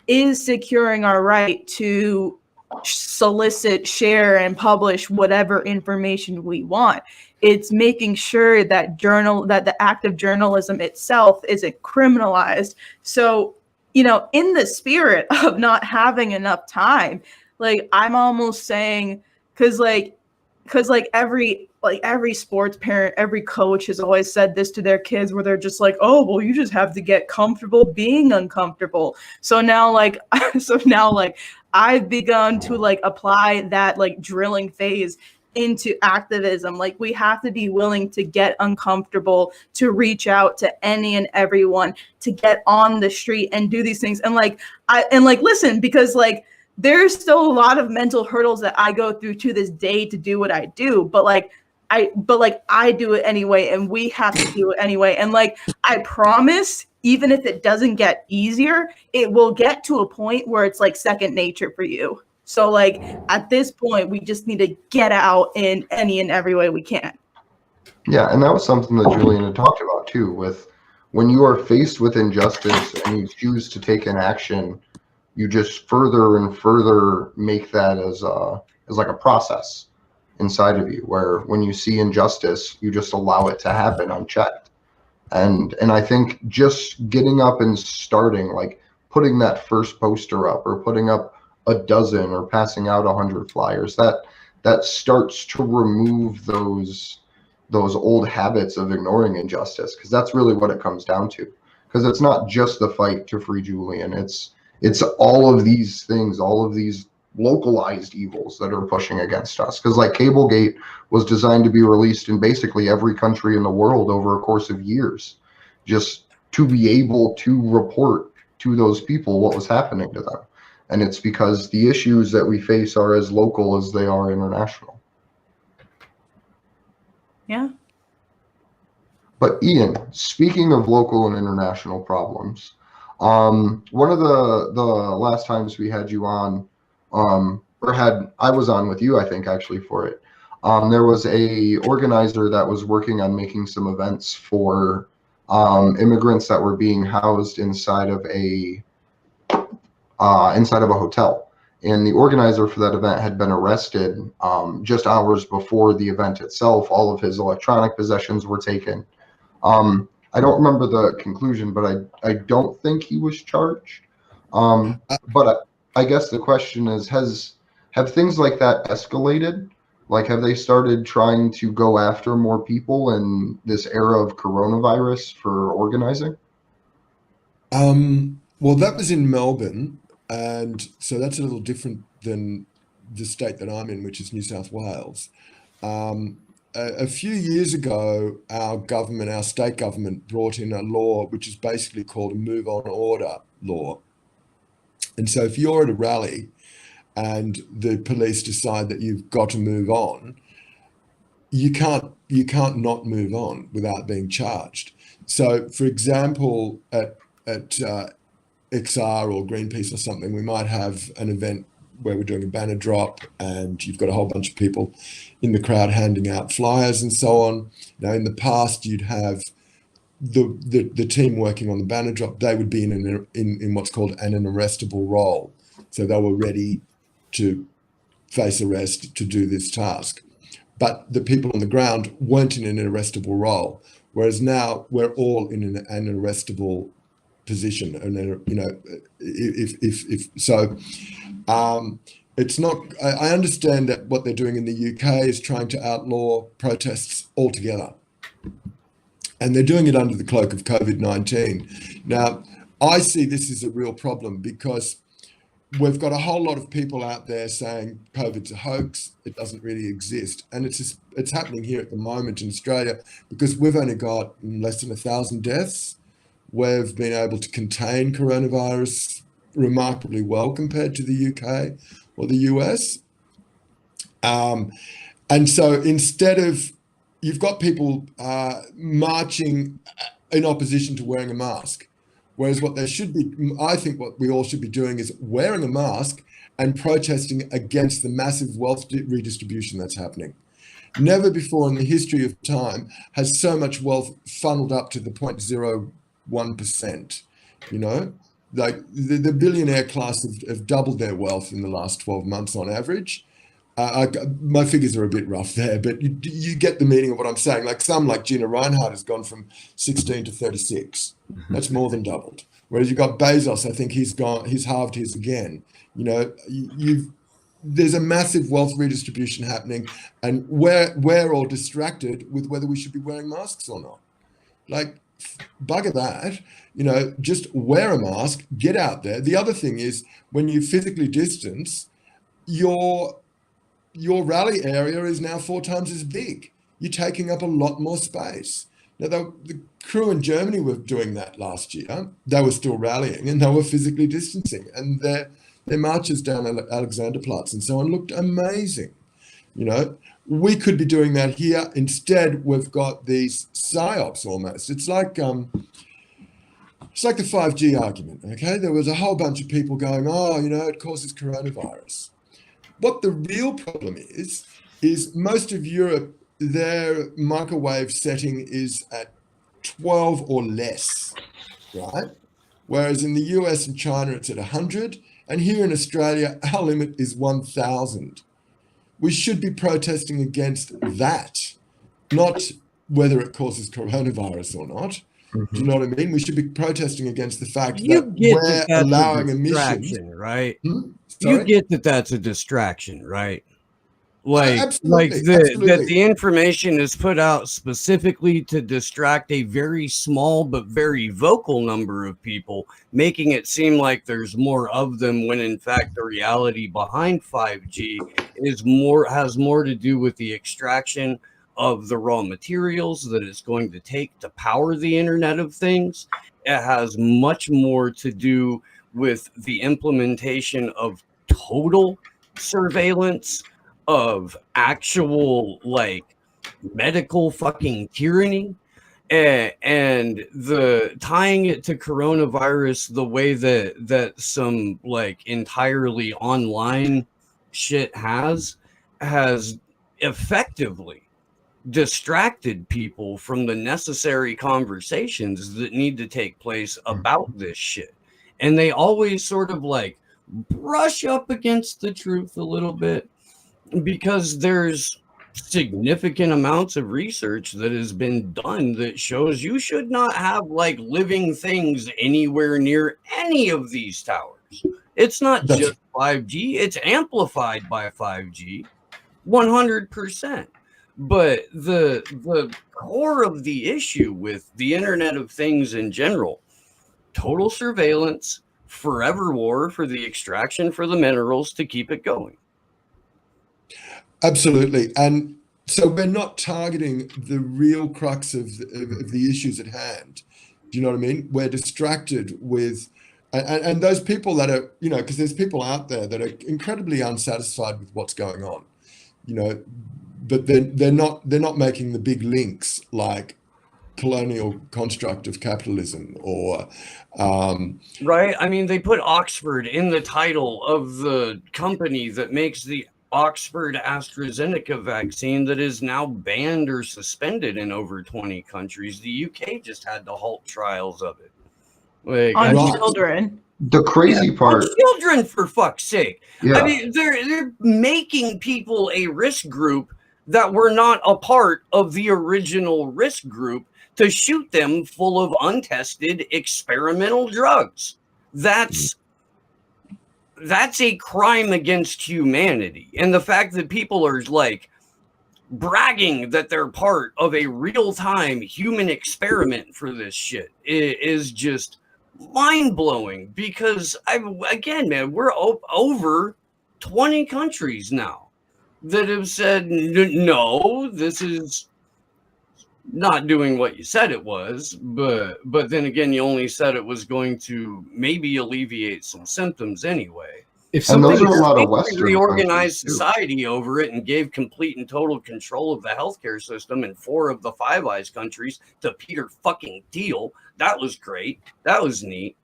is securing our right to solicit, share, and publish whatever information we want. It's making sure that the act of journalism itself isn't criminalized. So, you know, in the spirit of not having enough time, like, I'm almost saying, because every sports parent, every coach has always said this to their kids, where they're just like, oh, well, you just have to get comfortable being uncomfortable. So now I've begun to like apply that like drilling phase into activism. Like, we have to be willing to get uncomfortable, to reach out to any and everyone, to get on the street and do these things. And listen, because like, there's still a lot of mental hurdles that I go through to this day to do what I do, but I do it anyway, and we have to do it anyway. And like, I promise, even if it doesn't get easier, it will get to a point where it's like second nature for you. So like, at this point, we just need to get out in any and every way we can. Yeah, and that was something that Julian had talked about too, with when you are faced with injustice and you choose to take an action, you just further and further make that as like a process inside of you, where when you see injustice, you just allow it to happen unchecked. And I think just getting up and starting, like putting that first poster up, or putting up a dozen, or passing out 100 flyers, that starts to remove those old habits of ignoring injustice, because that's really what it comes down to. Because it's not just the fight to free Julian, it's all of these things, all of these localized evils that are pushing against us. Because like Cablegate was designed to be released in basically every country in the world over a course of years, just to be able to report to those people what was happening to them. And it's because the issues that we face are as local as they are international. Yeah. But Ian, speaking of local and international problems, one of the last times we had you on, I was on with you, I think, actually, for it. There was a organizer that was working on making some events for immigrants that were being housed inside of a hotel. And the organizer for that event had been arrested just hours before the event itself. All of his electronic possessions were taken. I don't remember the conclusion, but I don't think he was charged. But I guess the question is, have things like that escalated? Like, have they started trying to go after more people in this era of coronavirus for organizing? Well, that was in Melbourne, and so that's a little different than the state that I'm in, which is New South Wales. A few years ago, our state government brought in a law which is basically called a move on order law. And so if you're at a rally and the police decide that you've got to move on, you can't not move on without being charged. So for example, at XR or Greenpeace or something, we might have an event where we're doing a banner drop and you've got a whole bunch of people in the crowd handing out flyers and so on. Now, in the past, you'd have the team working on the banner drop. They would be in what's called an arrestable role. So they were ready to face arrest to do this task. But the people on the ground weren't in an arrestable role. Whereas now we're all in an arrestable position. And, you know, if so, It's not. I understand that what they're doing in the UK is trying to outlaw protests altogether, and they're doing it under the cloak of COVID-19. Now, I see this as a real problem because we've got a whole lot of people out there saying COVID's a hoax, it doesn't really exist. And it's happening here at the moment in Australia because we've only got less than 1,000 deaths. We've been able to contain coronavirus remarkably well compared to the UK or the US. And so instead of, you've got people marching in opposition to wearing a mask. Whereas what there should be, I think what we all should be doing is wearing a mask and protesting against the massive wealth redistribution that's happening. Never before in the history of time has so much wealth funneled up to the 0.01%. You know, like the billionaire class have doubled their wealth in the last 12 months on average. My figures are a bit rough there, but you get the meaning of what I'm saying. Like Gina Reinhardt has gone from 16 to 36. That's more than doubled. Whereas you've got Bezos, I think he's halved his again. You know, there's a massive wealth redistribution happening, and we're all distracted with whether we should be wearing masks or not. Like, bugger that. You know, just wear a mask, get out there. The other thing is when you physically distance, your rally area is now 4 times as big. You're taking up a lot more space. Now, the crew in Germany were doing that last year. They were still rallying and they were physically distancing. And their marches down Alexanderplatz and so on looked amazing. You know, we could be doing that here. Instead, we've got these psyops almost. It's like the 5G argument, okay? There was a whole bunch of people going, oh, you know, it causes coronavirus. What the real problem is most of Europe, their microwave setting is at 12 or less, right? Whereas in the US and China, it's at 100. And here in Australia, our limit is 1,000. We should be protesting against that, not whether it causes coronavirus or not. Do you know what I mean? We should be protesting against the fact that we're allowing emissions. Right? Sorry? You get that that's a distraction, right? Like, Absolutely, that the information is put out specifically to distract a very small but very vocal number of people, making it seem like there's more of them when in fact the reality behind 5G has more to do with the extraction of the raw materials that it's going to take to power the Internet of Things. It has much more to do with the implementation of total surveillance, of actual like medical fucking tyranny, and the tying it to coronavirus the way that some like entirely online shit has effectively distracted people from the necessary conversations that need to take place about this shit. And they always sort of like brush up against the truth a little bit because there's significant amounts of research that has been done that shows you should not have like living things anywhere near any of these towers. It's not just 5G, it's amplified by 5G 100%. But the core of the issue with the Internet of Things in general, total surveillance, forever war for the extraction for the minerals to keep it going. Absolutely. And so we're not targeting the real crux of the issues at hand. Do you know what I mean? We're distracted with, and those people that are, you know, because there's people out there that are incredibly unsatisfied with what's going on, you know, but they're not making the big links like colonial construct of capitalism or right. I mean, they put Oxford in the title of the company that makes the Oxford AstraZeneca vaccine that is now banned or suspended in over 20 countries. The UK just had to halt trials of it. Like, on children. The crazy part. On children, for fuck's sake. Yeah. I mean, they're making people a risk group that were not a part of the original risk group to shoot them full of untested experimental drugs. That's that's a crime against humanity. And the fact that people are like bragging that they're part of a real-time human experiment for this shit is just mind-blowing, because again, man, we're over 20 countries now that have said no, this is not doing what you said it was, but then again, you only said it was going to maybe alleviate some symptoms anyway. If And those something are a lot of Western reorganized countries, too. society over it and gave complete and total control of the healthcare system in 4 of the Five Eyes countries to Peter fucking Thiel. That was great. That was neat.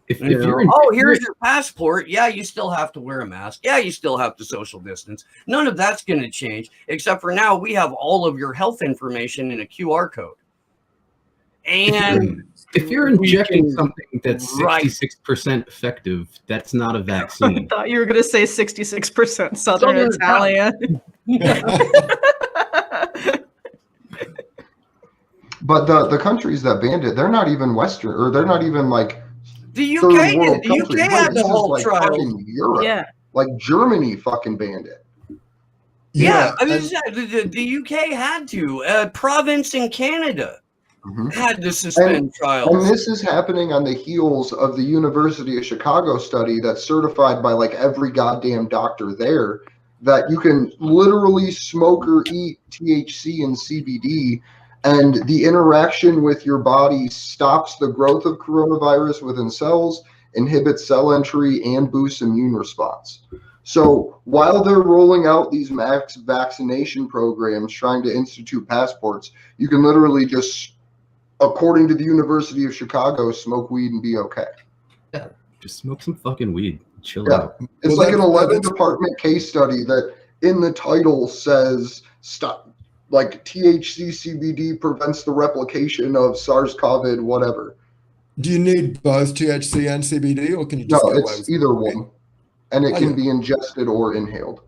if you're Here's your passport. Yeah, you still have to wear a mask. Yeah, you still have to social distance. None of that's going to change, except for now we have all of your health information in a QR code. And if you're injecting something that's 66% effective, that's not a I vaccine. thought you were going to say 66% Southern Italian. But the countries that banned it, they're not even Western, or they're not even like the third UK, world the countries. UK Like, had this the is whole like trial. fucking Europe. Yeah. Like Germany fucking banned it. Yeah, I mean, and- the UK had to. A province in Canada Mhm. had to suspend And trials. this is happening on the heels of the University of Chicago study that's certified by like every goddamn doctor there, that you can literally smoke or eat THC and CBD, and the interaction with your body stops the growth of coronavirus within cells, inhibits cell entry, and boosts immune response. So while they're rolling out these mass vaccination programs, trying to institute passports, you can literally just, according to the University of Chicago, smoke weed and be okay. Just smoke some fucking weed. Chill Yeah. out. It's Well, like an that's- 11 that's- department case study that in the title says stop, like THC CBD prevents the replication of SARS-CoV, whatever. Do you need both THC and CBD, or can you just No, get away it's with either CBD? one, and it Oh, can yeah. be ingested or inhaled.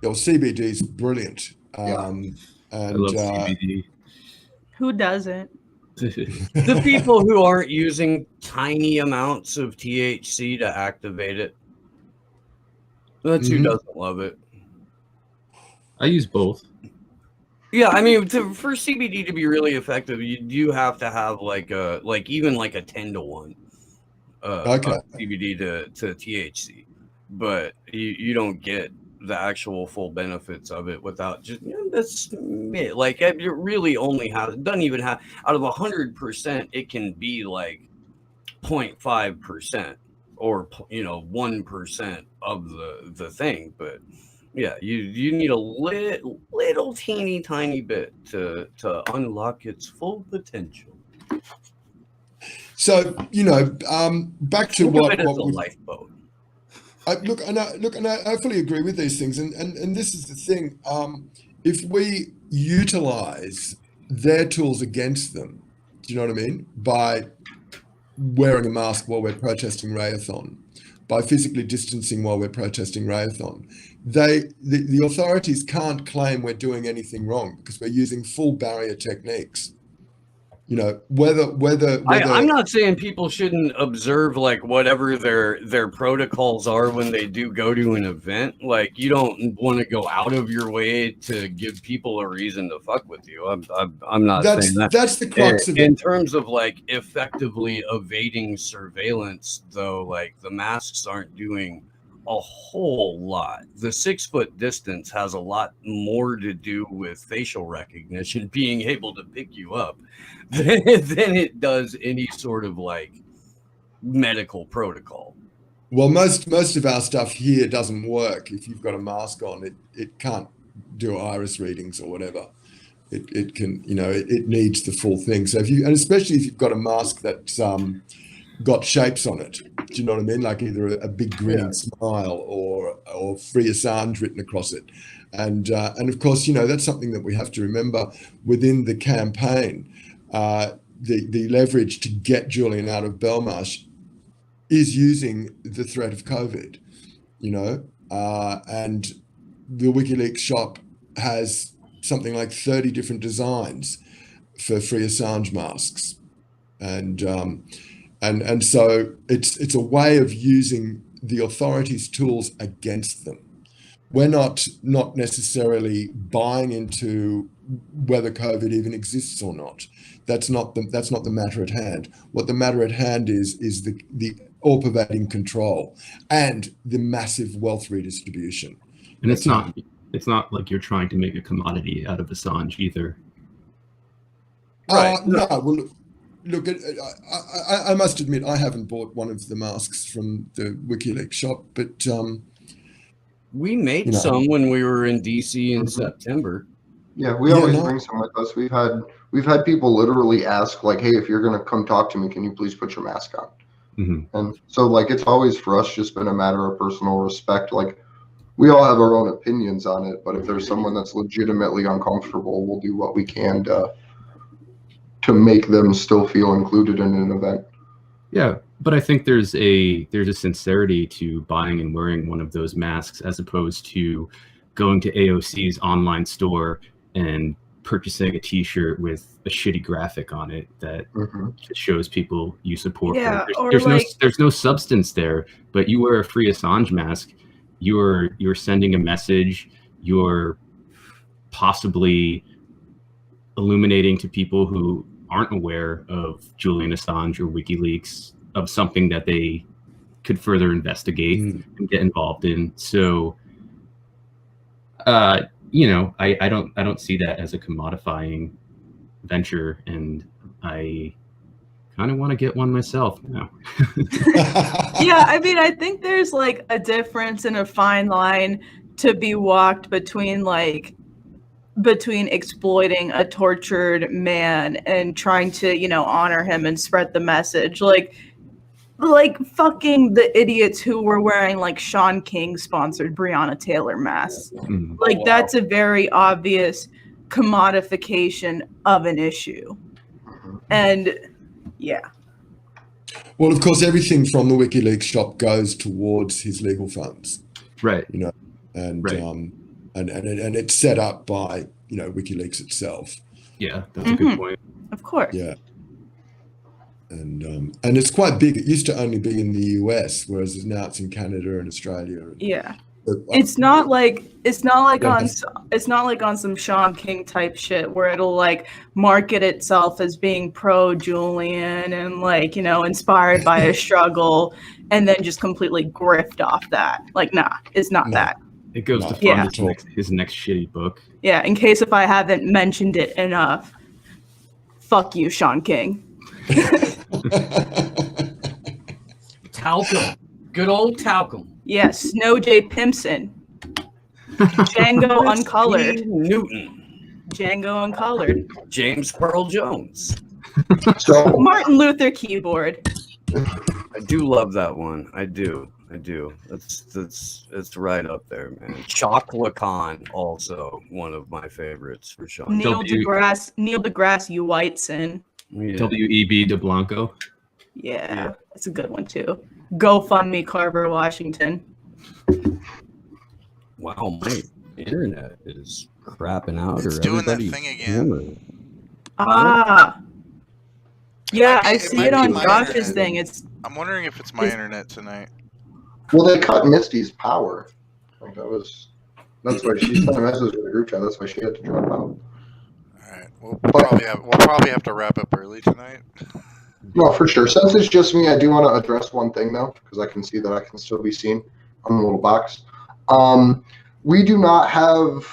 Your CBD is brilliant. Yeah. And I love CBD. Who doesn't? The people who aren't using tiny amounts of THC to activate it, that's who Mhm. doesn't love it. I use both. Yeah, I mean, for CBD to be really effective, you do have to have even like a 10-to-1 Okay. CBD to THC, but you don't get the actual full benefits of it without just that's like it really only has, it doesn't even have, out of 100%, it can be like 0.5% or 1% of the thing, but yeah, you need a little teeny tiny bit to unlock its full potential. So, back to Think what of it as a we've- lifeboat. I fully agree with these things, and this is the thing. If we utilize their tools against them, do you know what I mean? By wearing a mask while we're protesting Rayathon, by physically distancing while we're protesting Rayathon, the authorities can't claim we're doing anything wrong because we're using full barrier techniques. Whether I'm not saying people shouldn't observe like whatever their protocols are when they do go to an event. Like, you don't want to go out of your way to give people a reason to fuck with you. I'm not saying that. That's the crux of In it. terms of like effectively evading surveillance, though, like the masks aren't doing a whole lot. The 6-foot distance has a lot more to do with facial recognition, being able to pick you up, than it does any sort of like medical protocol. Well, most of our stuff here doesn't work. If you've got a mask on, it can't do iris readings or whatever. It can, it needs the full thing. So and especially if you've got a mask that's got shapes on it, do you know what I mean? Like either a big grinning smile or Free Assange written across it. And of course, that's something that we have to remember within the campaign. The leverage to get Julian out of Belmarsh is using the threat of COVID, and the WikiLeaks shop has something like 30 different designs for Free Assange masks. And so it's a way of using the authorities' tools against them. We're not necessarily buying into whether COVID even exists or not. That's not the matter at hand. What the matter at hand is the all-pervading control and the massive wealth redistribution. And it's not like you're trying to make a commodity out of Assange either. Right. No. Well, look, I must admit I haven't bought one of the masks from the WikiLeaks shop, but we made some when we were in DC in September. Yeah, we always bring some with us. We've had people literally ask, like, hey, if you're gonna come talk to me, can you please put your mask on? Mm-hmm. And so, like, it's always for us just been a matter of personal respect. Like, we all have our own opinions on it, but if there's someone that's legitimately uncomfortable, we'll do what we can to make them still feel included in an event. Yeah, but I think there's a sincerity to buying and wearing one of those masks as opposed to going to AOC's online store and purchasing a T-shirt with a shitty graphic on it that just shows people you support. Yeah, there's no substance there, but you wear a free Assange mask, you're sending a message, you're possibly illuminating to people who aren't aware of Julian Assange or WikiLeaks of something that they could further investigate and get involved in. So, I don't see that as a commodifying venture, and I kind of want to get one myself now. Yeah, I mean, I think there's like a difference and a fine line to be walked between exploiting a tortured man and trying to, honor him and spread the message. Like fucking the idiots who were wearing like Sean King sponsored Breonna Taylor masks. That's a very obvious commodification of an issue. And yeah. Well, of course, everything from the WikiLeaks shop goes towards his legal funds. Right. And right. And it's set up by WikiLeaks itself. Yeah, that's a good point. Of course. Yeah. And it's quite big. It used to only be in the US, whereas now it's in Canada and Australia. Yeah. It's not like on some Sean King type shit where it'll like market itself as being pro Julian and inspired by a struggle and then just completely grift off that. Like, nah, it's not that. It goes to fund his next shitty book. Yeah, in case if I haven't mentioned it enough. Fuck you, Sean King. Talcum. Good old talcum. Yes, Snow J. Pimpson. Django Uncolored. Newton. Django Uncolored. James Pearl Jones. So Martin Luther Keyboard. I do love that one. I do. It's right up there, man. Chocolate Khan, also one of my favorites for sure. Neil deGrasse, you Whiteson. Yeah. W.E.B. de Blanco. Yeah, that's a good one too. GoFundMe Carver Washington. Wow, my internet is crapping out. It's doing that thing again. Yeah, I see it on Josh's thing. I'm wondering if it's my internet tonight. Well, they cut Misty's power. Like that's why she sent a message to the group chat. That's why she had to drop out. All right, we'll probably have to wrap up early tonight. No, for sure. Since it's just me, I do want to address one thing though, because I can see that I can still be seen on the little box. We do not have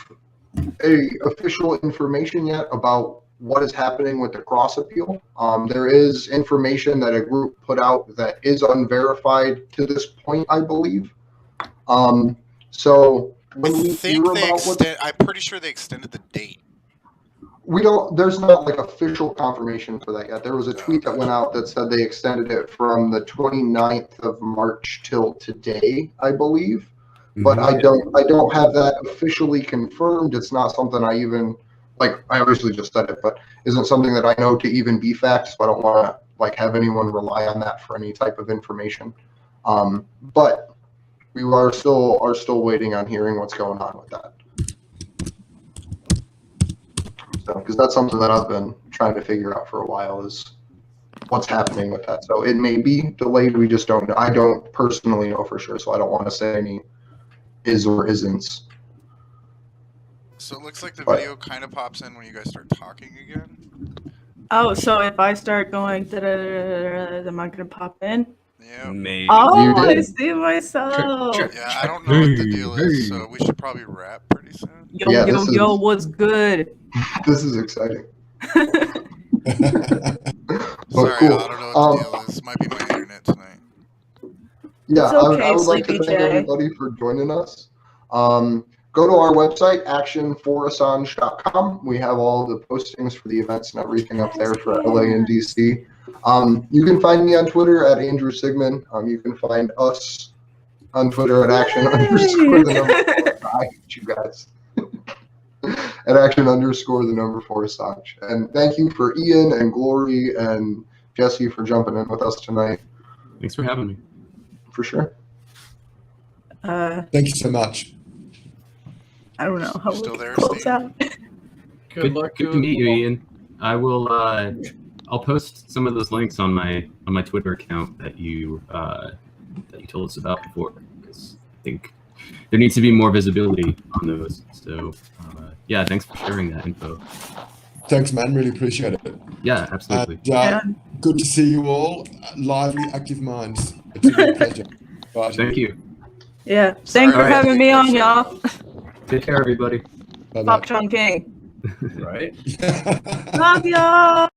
official information yet about what is happening with the cross appeal. There is information that a group put out that is unverified to this point, I believe. So when we hear about I'm pretty sure they extended the date. There's not like official confirmation for that yet. There was a tweet that went out that said they extended it from the 29th of March till today, I believe. But I don't have that officially confirmed. It's not something I even I obviously just said it, but isn't something that I know to even be fact. So I don't want to have anyone rely on that for any type of information. But we are still waiting on hearing what's going on with that. So, because that's something that I've been trying to figure out for a while is what's happening with that. So it may be delayed. We just don't know. I don't personally know for sure, so I don't want to say any is or isn't. So it looks like the But- video kind of pops in when you guys start talking again. Oh, so if I start going, am I gonna pop in? Yeah. Maybe. Oh, You I did. see myself. Check. Yeah, I don't know what the deal is, so we should probably wrap pretty soon. Yo, Yeah, yo, this yo, is- what's good? This is exciting. Sorry, cool. I don't know what the deal is. Might be my internet tonight. Yeah, It's I okay, would like to Sleepy thank Jay. everybody for joining us. Go to our website, actionforassange.com. We have all the postings for the events and everything up there for LA and DC. You can find me on Twitter at Andrew Sigmund. You can find us on Twitter at action_the_4. I hate you guys. At action_the_4 Assange. And thank you for Ian and Glory and Jesse for jumping in with us tonight. Thanks for having me. For sure. Thank you so much. I don't know how Still we there, can close Steve? out. Good luck. Good to meet you, Ian. I will. I'll post some of those links on my Twitter account that you told us about before, because I think there needs to be more visibility on those. So yeah, thanks for sharing that info. Thanks, man. Really appreciate it. Yeah, absolutely. And, good to see you all. Lively, active minds. It's a real pleasure. Bye. Thank you. Yeah. Thanks Sorry, for alright. having me on, y'all. Take care, everybody. Bye-bye. Pop Chun King. Right? Love y'all.